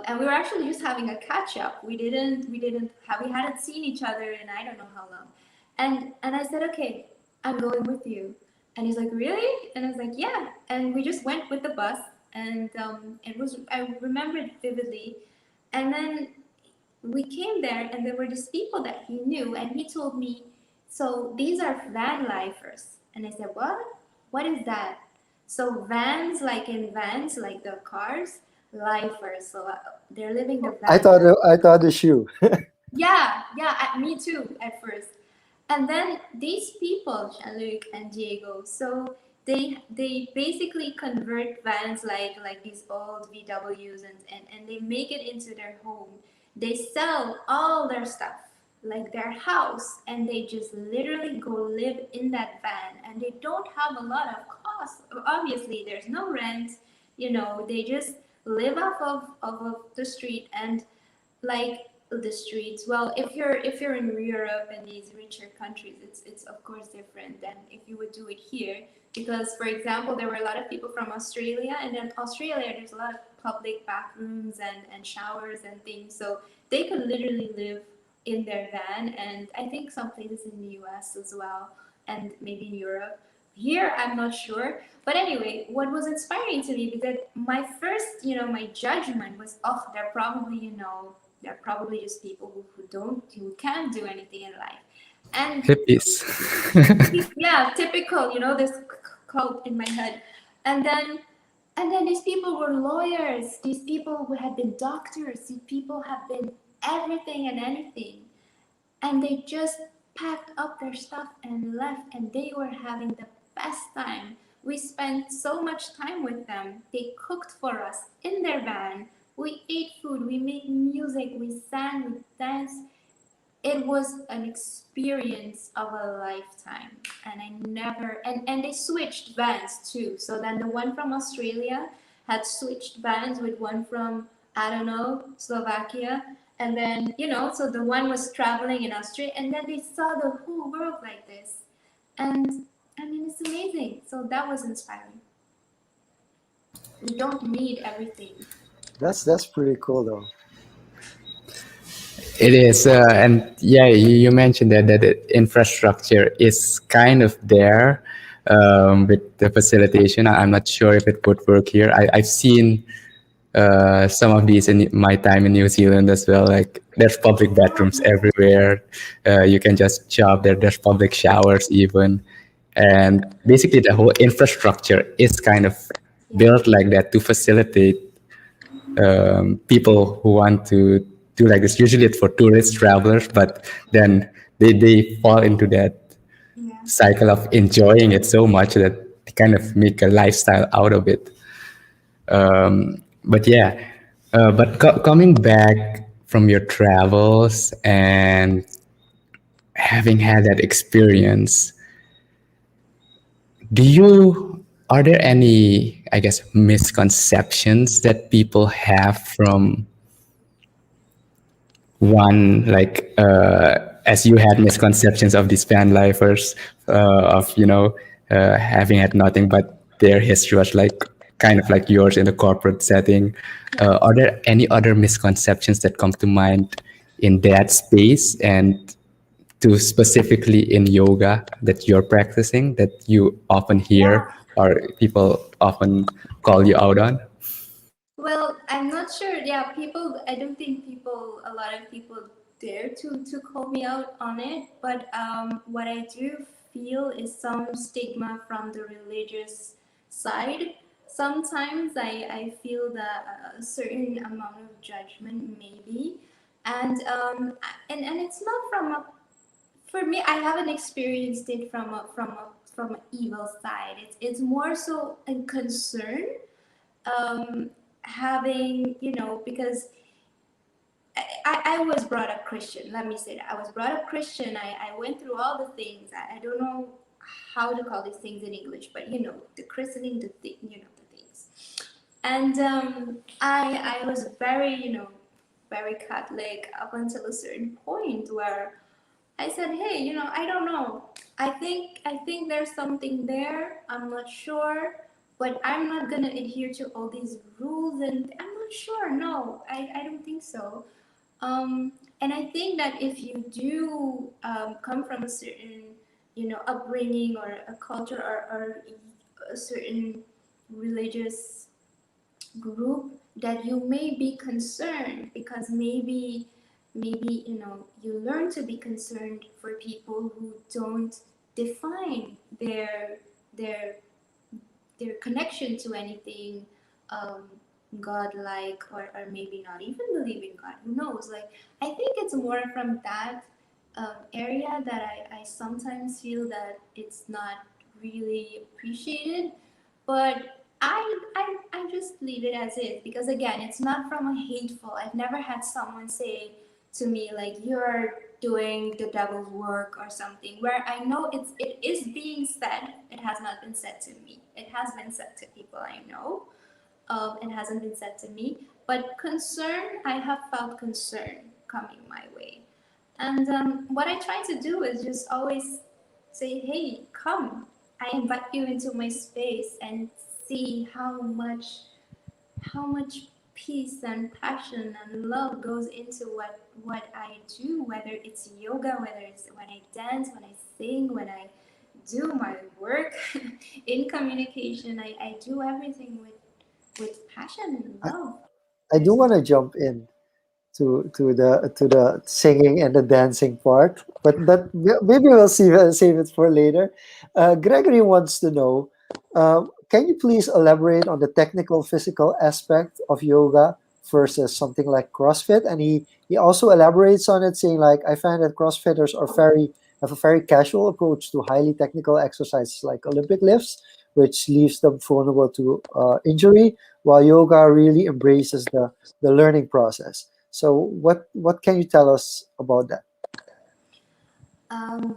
And we were actually just having a catch up. We hadn't seen each other in I don't know how long. And I said, "Okay, I'm going with you." And he's like, "Really?" And I was like, "Yeah." And we just went with the bus, and I remember it vividly. And then we came there, and there were these people that he knew, and he told me, "So these are van lifers." And I said, "What? What is that?" So vans, like in vans, like the cars, lifers. So they're living the I van thought life. I thought the shoe. Yeah, yeah, me too at first. And then these people, Jean-Luc and Diego, so they basically convert vans like these old VWs, and they make it into their home. They sell all their stuff, like their house, and they just literally go live in that van, and they don't have a lot of costs. Obviously, there's no rent, they just live off of the street. And like the streets, well, if you're in Europe and these richer countries, it's of course different than if you would do it here. Because, for example, there were a lot of people from Australia, and in Australia there's a lot of public bathrooms and showers and things, so they could literally live in their van. And I think some places in the US as well, and maybe in Europe. Here, I'm not sure. But anyway, what was inspiring to me, because my first, my judgment was, oh, they're probably just people who can't do anything in life. And Hippies. yeah, typical, this quote in my head. And then these people were lawyers. These people who had been doctors. These people have been everything and anything. And they just packed up their stuff and left, and they were having the best time. We spent so much time with them. They cooked for us in their van. We ate food, we made music, we sang, we danced. It was an experience of a lifetime. And I never and they switched vans too. So then the one from Australia had switched vans with one from, I don't know, Slovakia. And then, so the one was traveling in Australia, and then they saw the whole world like this. And I mean, it's amazing. So that was inspiring. We don't need everything. That's pretty cool though. It is, and yeah, you mentioned that the infrastructure is kind of there with the facilitation. I'm not sure if it would work here. I've seen some of these in my time in New Zealand as well. Like there's public bathrooms everywhere. You can just shop there. There's public showers even, and basically the whole infrastructure is kind of Yeah. built like that to facilitate people who want to do like this. Usually it's for tourist travelers, but then they fall into that Yeah. cycle of enjoying it so much that they kind of make a lifestyle out of it. But yeah, but coming back from your travels and having had that experience, do you are there any, I guess, misconceptions that people have from one, like as you had misconceptions of these van lifers, of having had nothing but their history was like kind of like yours in the corporate setting. Are there any other misconceptions that come to mind in that space, and to specifically in yoga that you're practicing, that you often Yeah. hear or people often call you out on? Well, I'm not sure. Yeah, I don't think a lot of people dare to call me out on it. But what I do feel is some stigma from the religious side. Sometimes I feel that a certain amount of judgment, maybe. and and it's not from a, for me, I haven't experienced it from an evil side. It's more so a concern, having, because I was brought up Christian. Let me say that. I was brought up Christian. I went through all the things. I don't know how to call these things in English, but the christening, the thing, the things. And I was very, very Catholic up until a certain point where I said, hey, I don't know. I think there's something there. I'm not sure, but I'm not gonna adhere to all these rules, and I'm not sure. No, I don't think so. And I think that if you do come from a certain, upbringing or a culture, or a certain religious group, that you may be concerned, because maybe you learn to be concerned for people who don't define their their connection to anything, um, godlike, or maybe not even believe in God. Who knows? Like, I think it's more from that area that I sometimes feel that it's not really appreciated. But I just leave it as is, because again, it's not from a hateful. I've never had someone say to me like, you're doing the devil's work or something, where I know it is being said. It has not been said to me. It has been said to people I know. It hasn't been said to me. But concern, I have felt concern coming my way. And what I try to do is just always say, hey, come. I invite you into my space and see how much peace and passion and love goes into what I do, whether it's yoga, whether it's when I dance, when I sing, when I do my work in communication. I do everything with passion and I, love. I do There's want no to jump in to the singing and the dancing part, but that maybe we'll save it for later. Gregory wants to know, can you please elaborate on the technical physical aspect of yoga versus something like CrossFit? And he also elaborates on it, saying like, I find that CrossFitters have a very casual approach to highly technical exercises like Olympic lifts, which leaves them vulnerable to injury, while yoga really embraces the learning process. So what can you tell us about that?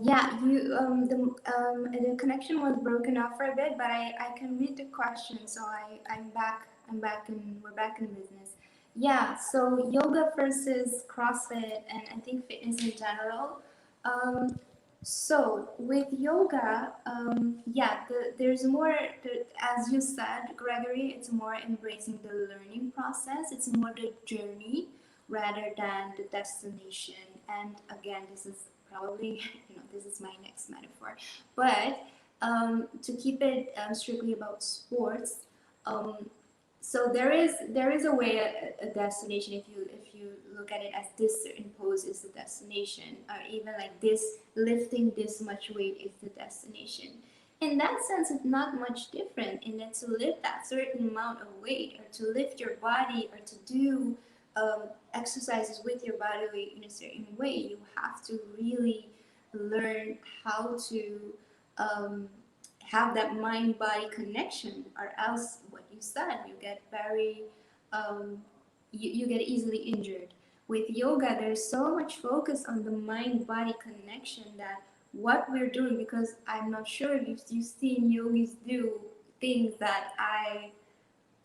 Yeah, the connection was broken off for a bit, but I can read the question, so I'm back. And we're back in business. Yeah, so yoga versus CrossFit, and I think fitness in general. Um, so with yoga, yeah, there's more. As you said, Gregory, it's more embracing the learning process. It's more the journey rather than the destination. And again, this is probably, this is my next metaphor. But to keep it strictly about sports, um, so there is a way, a destination, if you look at it as this certain pose is the destination, or even like this lifting this much weight is the destination. In that sense, it's not much different in that to lift that certain amount of weight, or to lift your body, or to do exercises with your body weight in a certain way. You have to really learn how to um, have that mind body connection, or else what you said, you get very um, you get easily injured. With yoga, there's so much focus on the mind body connection, that what we're doing, because I'm not sure if you've seen yogis do things that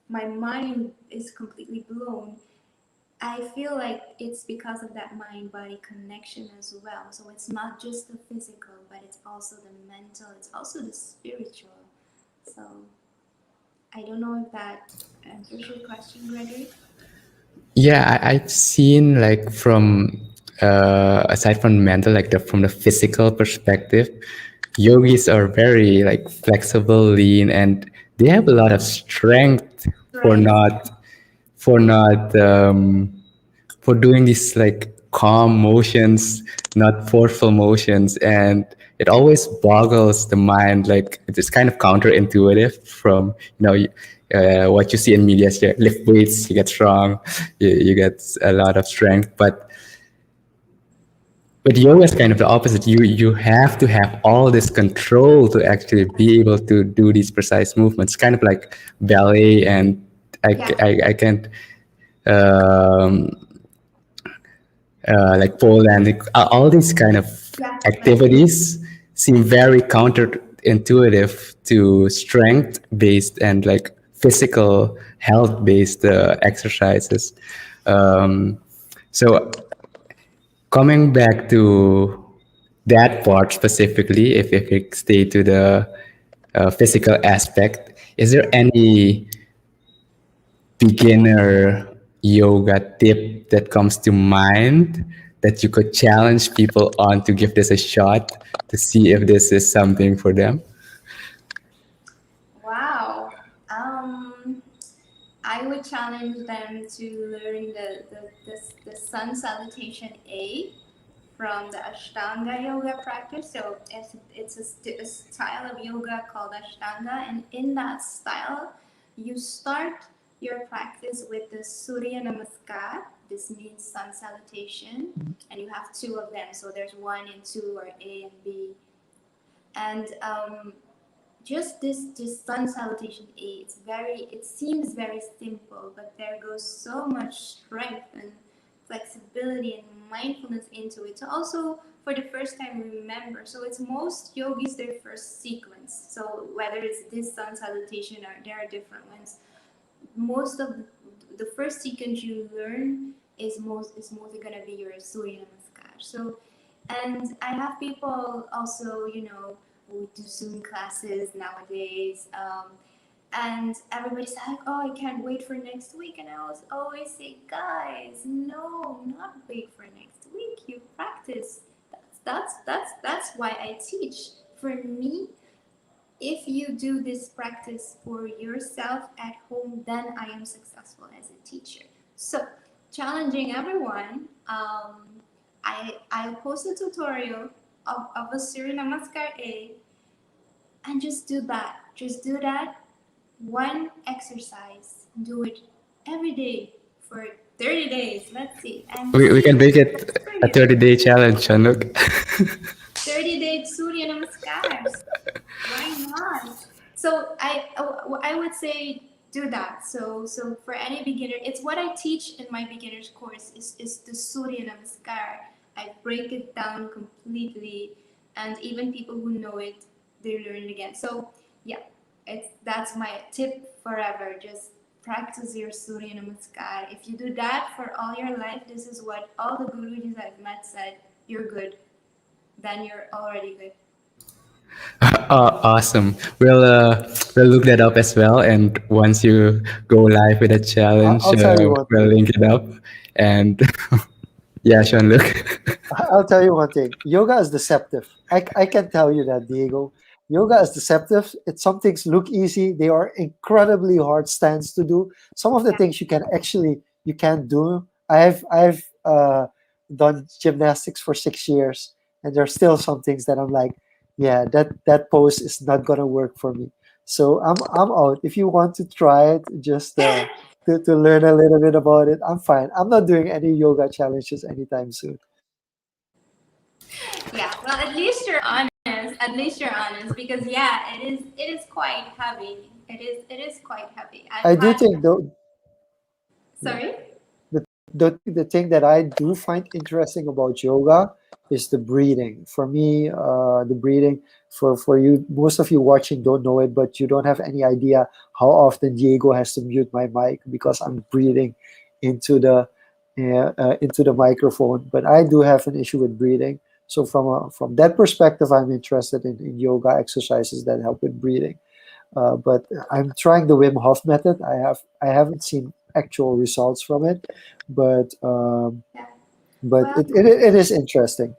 my mind is completely blown. I feel like it's because of that mind body connection as well. So it's not just the physical, but it's also the mental, it's also the spiritual. So I don't know if that answers your question, Gregory. Yeah, I've seen like from aside from mental, like from the physical perspective, yogis are very like flexible, lean, and they have a lot of strength for Strength. not for not for doing these like calm motions, not forceful motions, and it always boggles the mind. Like it's kind of counterintuitive from what you see in media. You lift weights, you get strong, you get a lot of strength, but But yoga is kind of the opposite. You have to have all this control to actually be able to do these precise movements. Kind of like ballet, and Yeah, I can't um, like pole and all these kind of yeah, like activities seem very counterintuitive to strength based and like physical health based exercises. Um, so coming back to that part specifically, if we stay to the physical aspect, is there any beginner yoga tip that comes to mind that you could challenge people on to give this a shot to see if this is something for them? wow. I would challenge them to learn the sun salutation A from the Ashtanga yoga practice. So it's a style of yoga called Ashtanga, and in that style, you start your practice with the Surya Namaskar. This means sun salutation, and you have two of them. So there's one and two, or A and B, and just this sun salutation A. It seems very simple, but there goes so much strength and flexibility and mindfulness into it. So also for the first time remember. So it's most yogis their first sequence. So whether it's this sun salutation or there are different ones, most of the first sequence you learn is mostly gonna be your Surya Namaskar. So, and I have people also, who do Zoom classes nowadays, and everybody's like, "Oh, I can't wait for next week," and I always say, "Guys, no, not wait for next week. You practice. That's why I teach. For me, if you do this practice for yourself at home, then I am successful as a teacher." So, challenging everyone, I'll post a tutorial of a Surya Namaskar A, and just do that. Just do that one exercise. Do it every day for 30 days. Let's see. And We can see make the it a experience. 30-day challenge, Chanuk. 30-day Surya Namaskars. Why not? So I would say do that. So for any beginner, it's what I teach in my beginners course is the Surya Namaskar. I break it down completely, and even people who know it, they learn it again. So yeah, that's my tip forever. Just practice your Surya Namaskar. If you do that for all your life, this is what all the gurus I've met said. You're good. Then you're already good. Awesome. We'll look that up as well. And once you go live with a challenge, I'll tell you one we'll thing. link it up. And yeah, Sean, look. I'll tell you one thing. Yoga is deceptive. I can tell you that, Diego. Yoga is deceptive. Some things look easy. They are incredibly hard stands to do. Some of the Yeah. things you can't do. I've done gymnastics for 6 years, and there's still some things that I'm like, yeah, that pose is not gonna work for me. So I'm out. If you want to try it, just to learn a little bit about it, I'm fine. I'm not doing any yoga challenges anytime soon. Yeah, well, at least you're honest. At least you're honest, because yeah, it is quite heavy. It is quite heavy. I've I do had. think though, yeah, Sorry. the thing that I do find interesting about yoga is the breathing. For me, the breathing for you, most of you watching don't know it, but you don't have any idea how often Diego has to mute my mic because I'm breathing into the microphone. But I do have an issue with breathing. So from that perspective, I'm interested in yoga exercises that help with breathing. But I'm trying the Wim Hof method. I haven't seen actual results from it, but Yeah. but Well, it is interesting.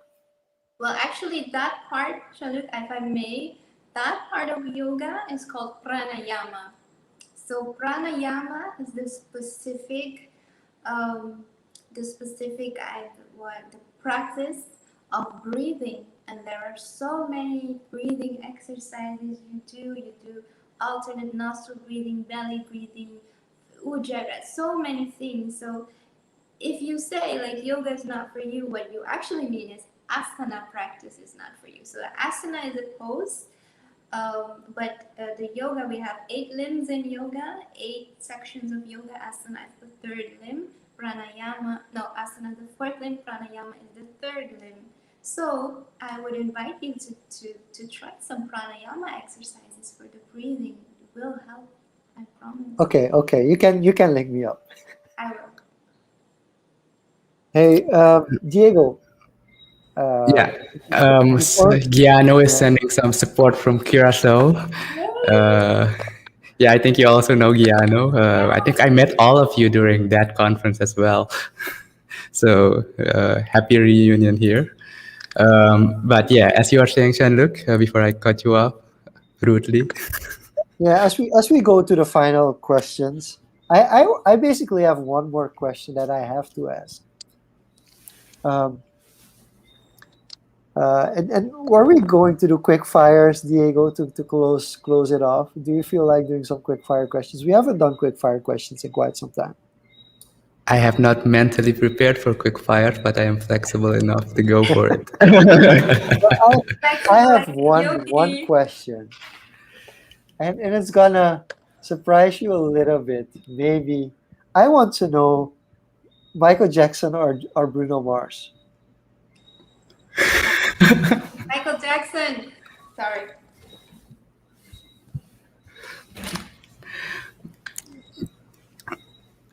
actually, that part, Shaluk, if I may, that part of yoga is called pranayama. So pranayama is um, the practice of breathing, and there are so many breathing exercises you do. You do alternate nostril breathing, belly breathing, ujjayi, so many things. So if you say like yoga is not for you, what you actually mean is asana practice is not for you. So the asana is a pose, but the yoga, we have 8 limbs in yoga, 8 sections of yoga. Asana is the third limb. Pranayama, no, asana is the fourth limb. Pranayama is the third limb. So I would invite you to try some pranayama exercises for the breathing. It will help. I promise. Okay, okay. You can link me up. I will. Hey, Diego. Yeah. Before, Giano is yeah, sending some support from Curacao. Yay! Uh, yeah, I think you also know Giano. I think I met all of you during that conference as well. So happy reunion here. But yeah, as you are saying, Jean-Luc, before I cut you off rudely. yeah. As we go to the final questions, I basically have one more question that I have to ask. Um, and were we going to do quick fires, Diego, to close it off? Do you feel like doing some quick fire questions? We haven't done quick fire questions in quite some time. I have not mentally prepared for quick fire, but I am flexible enough to go for it. But I Flexible have like one yogi. question, and it's gonna surprise you a little bit. Maybe I want to know Michael Jackson or Bruno Mars. Michael Jackson. Sorry.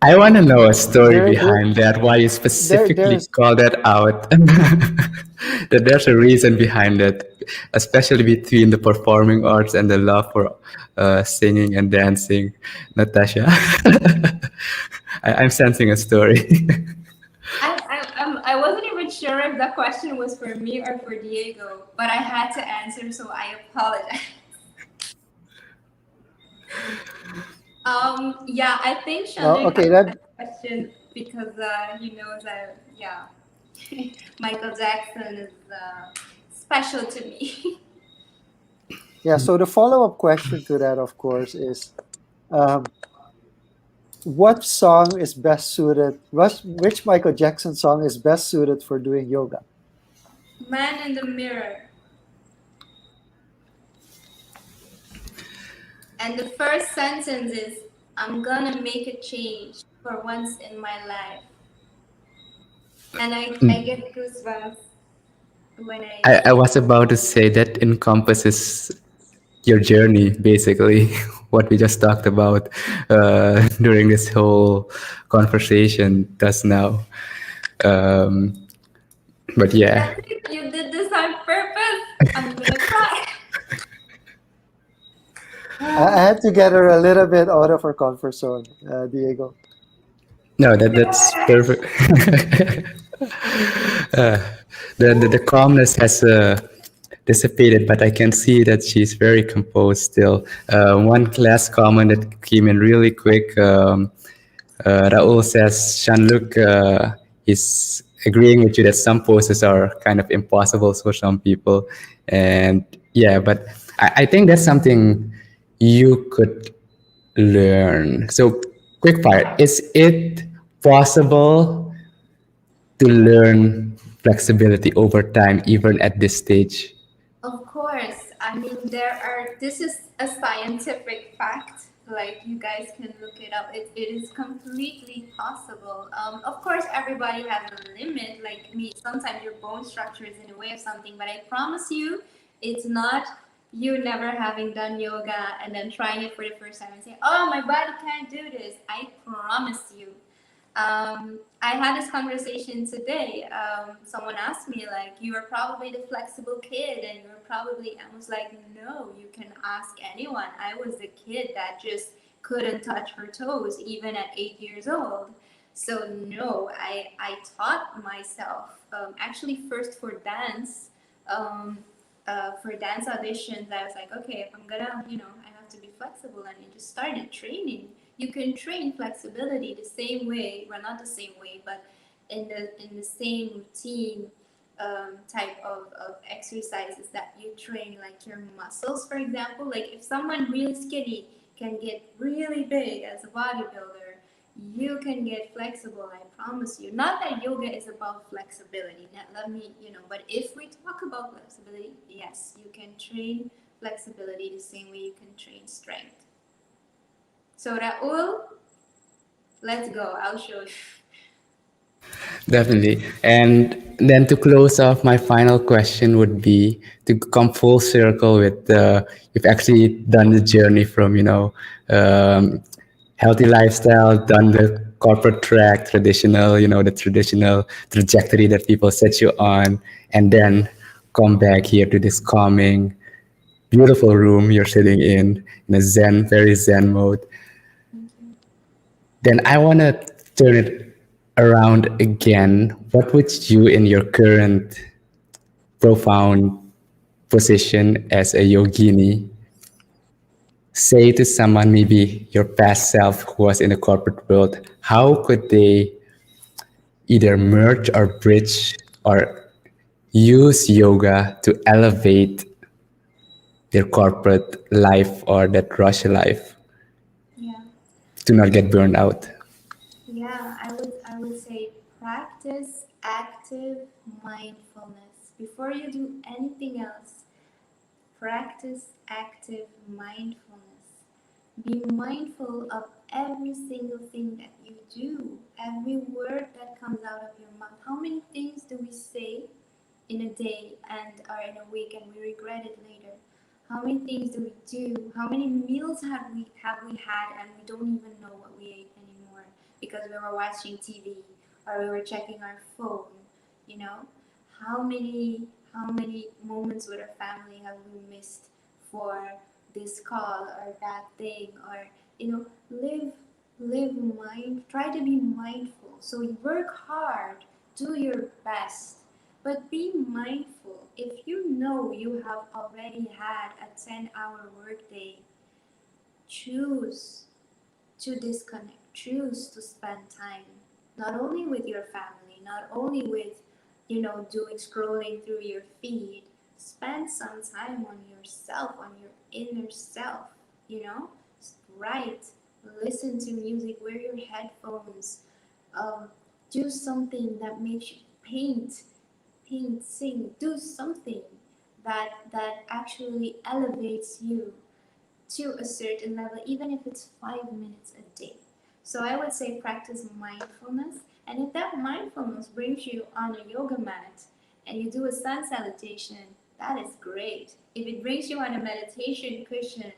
I want to know a story There, there, behind that, why you specifically there's call that out. That there's a reason behind it, especially between the performing arts and the love for singing and dancing. Natasha, I'm sensing a story. I wasn't even sure if the question was for me or for Diego, but I had to answer, so I apologize. Yeah, I think no. Shanley Okay, has that that question because he knows that, yeah, Michael Jackson is special to me. yeah. So the follow up question to that, of course, is um, what song is best suited? Which Michael Jackson song is best suited for doing yoga? Man in the mirror. And the first sentence is, I'm gonna make a change for once in my life. And I get goosebumps when I I was about to say that encompasses your journey, basically, what we just talked about during this whole conversation just now. Um, but yeah, That's it, you did this on purpose. I'm gonna cry. I had to get her a little bit out of her comfort zone, Diego. no, that's perfect. The calmness has dissipated, but I can see that she's very composed still. One last comment that came in really quick. Raul says, Jean-Luc is agreeing with you that some poses are kind of impossible for some people. And yeah, but I think that's something you could learn. So, quickfire, is it possible to learn flexibility over time, even at this stage? Of course. I mean, this is a scientific fact. Like, you guys can look it up. It is completely possible. Of course, everybody has a limit. Like me, sometimes your bone structure is in the way of something, but I promise you, it's not you never having done yoga and then trying it for the first time and saying, oh, my body can't do this. I promise you. I had this conversation today. Someone asked me, like, you are probably the flexible kid, and you're probably, I was like, no, you can ask anyone. I was the kid that just couldn't touch her toes, even at 8 years old. So, no, I taught myself, actually, first um, for dance auditions, I was like, okay, if I'm gonna, I have to be flexible, and I just started training. You can train flexibility the same way, well, not the same way, but in the same routine, type of exercises that you train, like your muscles, for example. Like if someone really skinny can get really big as a bodybuilder, you can get flexible. I promise you. Not that yoga is about flexibility. Let me, but if we talk about flexibility, yes, you can train flexibility the same way you can train strength. So Raul, let's go. I'll show you. Definitely. And then to close off, my final question would be to come full circle with you've actually done the journey from, um, healthy lifestyle, done the corporate track, traditional, the traditional trajectory that people set you on, and then come back here to this calming, beautiful room you're sitting in a zen, very zen mode. Thank you. Then I want to turn it around again. What would you, in your current profound position as a yogini, say to someone, maybe your past self who was in the corporate world? How could they either merge or bridge or use yoga to elevate their corporate life or that rush life Yeah. to not get burned out? Yeah, I would say practice active mindfulness. Before you do anything else, practice active mindfulness. Be mindful of every single thing that you do, every word that comes out of your mouth. How many things do we say in a day and or in a week and we regret it later? How many things do we do? How many meals have we had and we don't even know what we ate anymore because we were watching TV or we were checking our phone, you know? How many moments with our family have we missed for this call or that thing or live try to be mindful. So you work hard, do your best, but be mindful. If you know you have already had a 10-hour workday, choose to disconnect. Choose to spend time not only with your family, not only with, doing scrolling through your feed. Spend some time on yourself, on your inner self, you know? Write, listen to music, wear your headphones, um, do something that makes you paint, sing, do something that actually elevates you to a certain level, even if it's 5 minutes a day. So I would say practice mindfulness. And if that mindfulness brings you on a yoga mat and you do a sun salutation, that is great. If it brings you on a meditation cushion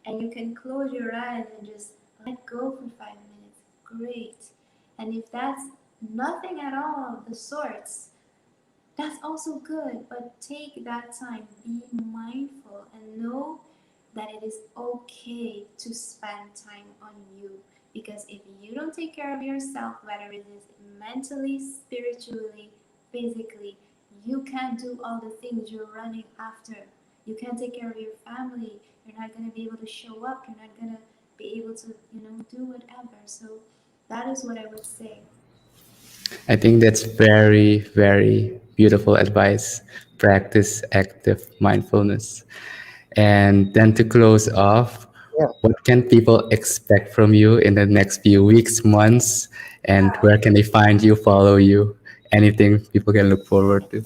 and you can close your eyes and just let go for 5 minutes, great. And if that's nothing at all of the sorts, that's also good, but take that time, be mindful, and know that it is okay to spend time on you. Because if you don't take care of yourself, whether it is mentally, spiritually, physically, you can't do all the things you're running after. You can't take care of your family. You're not going to be able to show up. You're not going to be able to, do whatever. So that is what I would say. I think that's very, very beautiful advice. Practice active mindfulness. And then to close off, Yeah. what can people expect from you in the next few weeks, months, and Wow. where can they find you, follow you? Anything people can look forward to?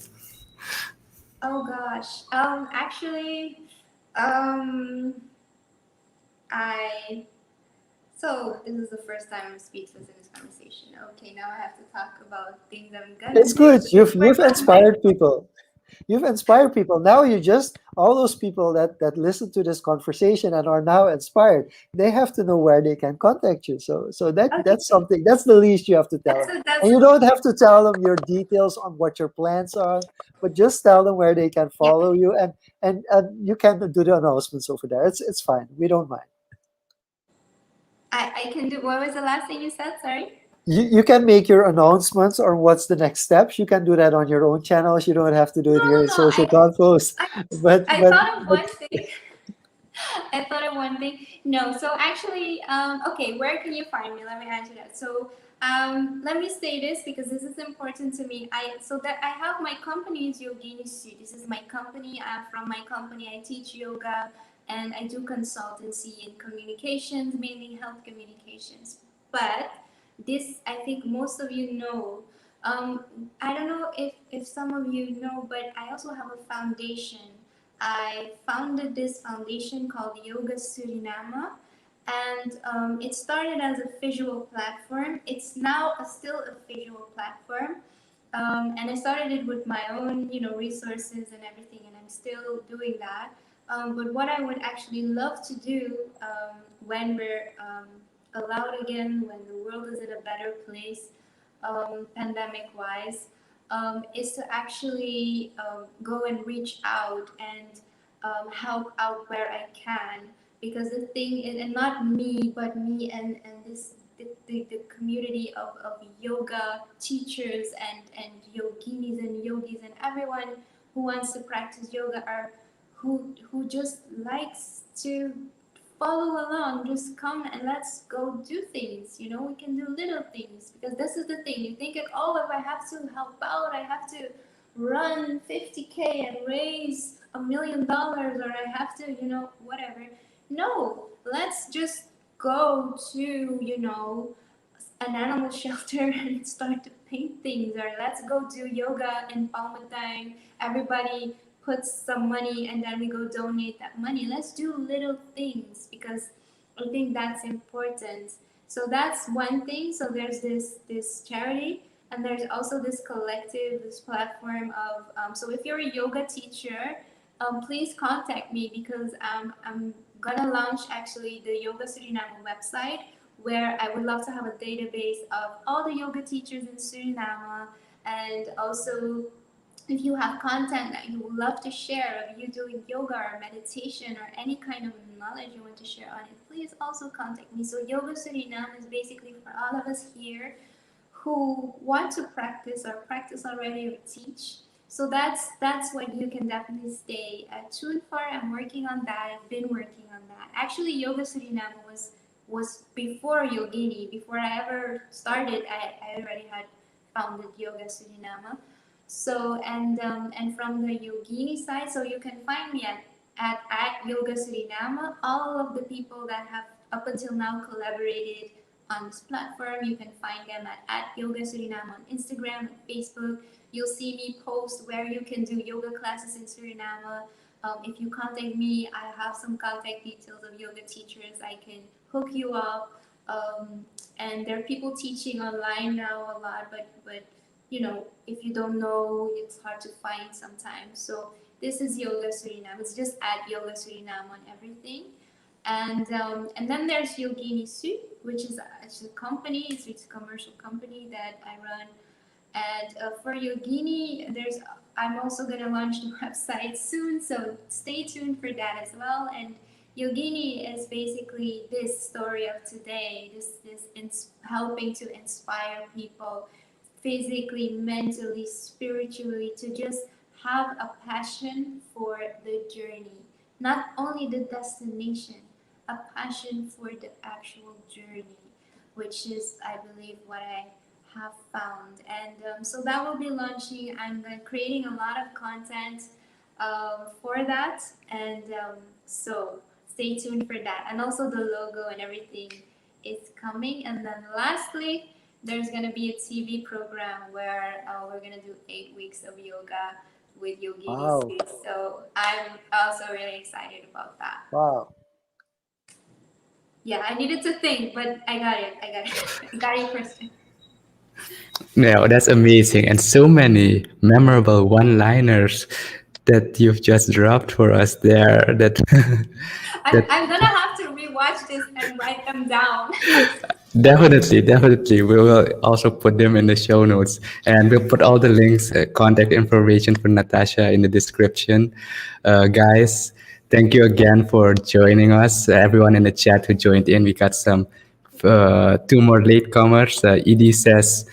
Oh gosh. Actually, um, I. So this is the first time I'm speechless in this conversation. Okay, now I have to talk about things I'm gonna It's do good. to You've work on my. inspired people. You've inspired people. Now you just all those people that listen to this conversation and are now inspired. They have to know where they can contact you. So that's Okay, something. That's the least you have to tell them. And that's you don't have to tell them your details on what your plans are, but just tell them where they can yeah. follow you and you can do the announcements over there. It's fine. We don't mind. I can do. What was the last thing you said? Sorry. You can make your announcements or what's the next steps. You can do that on your own channels. You don't have to do No, it here no, in no. Social Confos. I, But I but thought of but one thing. I thought of one thing. No, so actually, okay, where can you find me? Let me answer that. So, let me say this because this is important to me. I have my company is Yogini Su. This is my company. From my company, I teach yoga and I do consultancy in communications, mainly health communications. But This, I think most of you know. I don't know if some of you know, but I also have a foundation. I founded this foundation called Yoga Suriname, and it started as a visual platform. It's now still a visual platform, and I started it with my own, resources and everything, and I'm still doing that. But what I would actually love to do when we're allowed again, when the world is in a better place, pandemic wise, is to actually go and reach out and help out where I can. Because the thing is, and not me, but me and this the community of yoga teachers and yoginis and yogis and everyone who wants to practice yoga are who just likes to follow along, just come and let's go do things. We can do little things, because this is the thing. You think, oh, if I have to help out, I have to run 50K and raise $1 million, or I have to, whatever. No, let's just go to, an animal shelter and start to paint things, or let's go do yoga in Palmatang. Everybody puts some money and then we go donate that money. Let's do little things, because I think that's important. So that's one thing. So there's this charity, and there's also this collective, this platform of. So if you're a yoga teacher, please contact me, because I'm gonna launch actually the Yoga Suriname website, where I would love to have a database of all the yoga teachers in Suriname, and also if you have content that you would love to share of you doing yoga or meditation or any kind of knowledge you want to share on it, please also contact me. So Yoga Suriname is basically for all of us here who want to practice or practice already or teach. So that's what you can definitely stay tuned for. I'm working on that. I've been working on that. Actually, Yoga Suriname was before Yogini. Before I ever started, I already had founded Yoga Suriname. So and from the Yogini side, so you can find me at Yoga Suriname. All of the people that have up until now collaborated on this platform, you can find them at Yoga Suriname on Instagram and Facebook. You'll see me post where you can do yoga classes in Suriname. If you contact me, I have some contact details of yoga teachers. I can hook you up. And there are people teaching online now a lot, but if you don't know, it's hard to find sometimes. So this is Yoga Suriname. It's just at Yoga Suriname on everything. And then there's Yogini Su, which is it's a company. It's a commercial company that I run. And for Yogini, I'm also gonna launch the website soon, so stay tuned for that as well. And Yogini is basically this story of today, helping to inspire people physically, mentally, spiritually, to just have a passion for the journey, not only the destination, a passion for the actual journey, which is, I believe, what I have found. And so that will be launching. I'm creating a lot of content for that. And so stay tuned for that. And also the logo and everything is coming. And then lastly, there's going to be a TV program where we're going to do 8 weeks of yoga with Yogini Wow. Su. So I'm also really excited about that. Wow. Yeah, I needed to think, but I got it. I got your question. Yeah, that's amazing. And so many memorable one-liners that you've just dropped for us there. I'm gonna have to rewatch this and write them down. Definitely. We will also put them in the show notes, and we'll put all the links, contact information for Natasha in the description. Guys, thank you again for joining us. Everyone in the chat who joined in, we got some two more latecomers. Edie says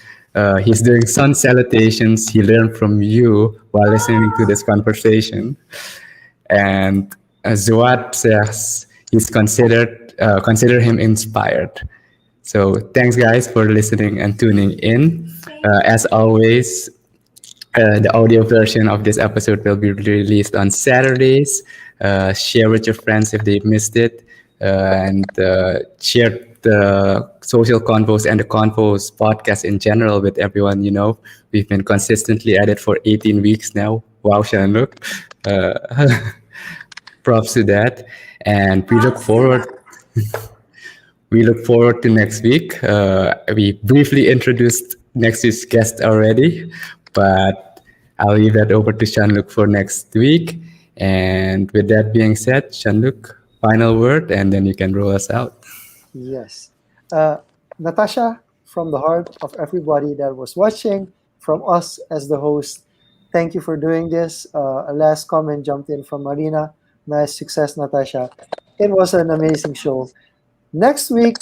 he's doing sun salutations. He learned from you while listening to this conversation. And Zuat says he's consider him inspired. So thanks guys for listening and tuning in. As always, the audio version of this episode will be released on Saturdays. Share with your friends if they missed it, and share the social convos and the convos podcast in general with everyone. We've been consistently at it for 18 weeks now. Wow, Jean-luc. Uh, props to that. And Props to that. we look forward to next week. We briefly introduced next week's guest already, but I'll leave that over to Jean-luc for next week. And with that being said, Jean-luc, final word, and then you can roll us out. Yes. Uh, Natasha, from the heart of everybody that was watching, from us as the host, thank you for doing this. A last comment jumped in from Marina. Nice success, Natasha. It was an amazing show. Next week,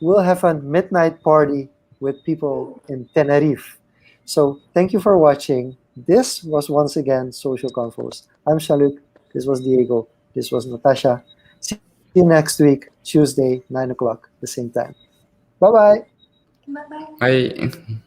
we'll have a midnight party with people in Tenerife. So thank you for watching. This was once again Social Confos. I'm Shaluk. This was Diego. This was Natasha. See you next week, Tuesday, 9 o'clock, the same time. Bye bye. Bye bye. Bye.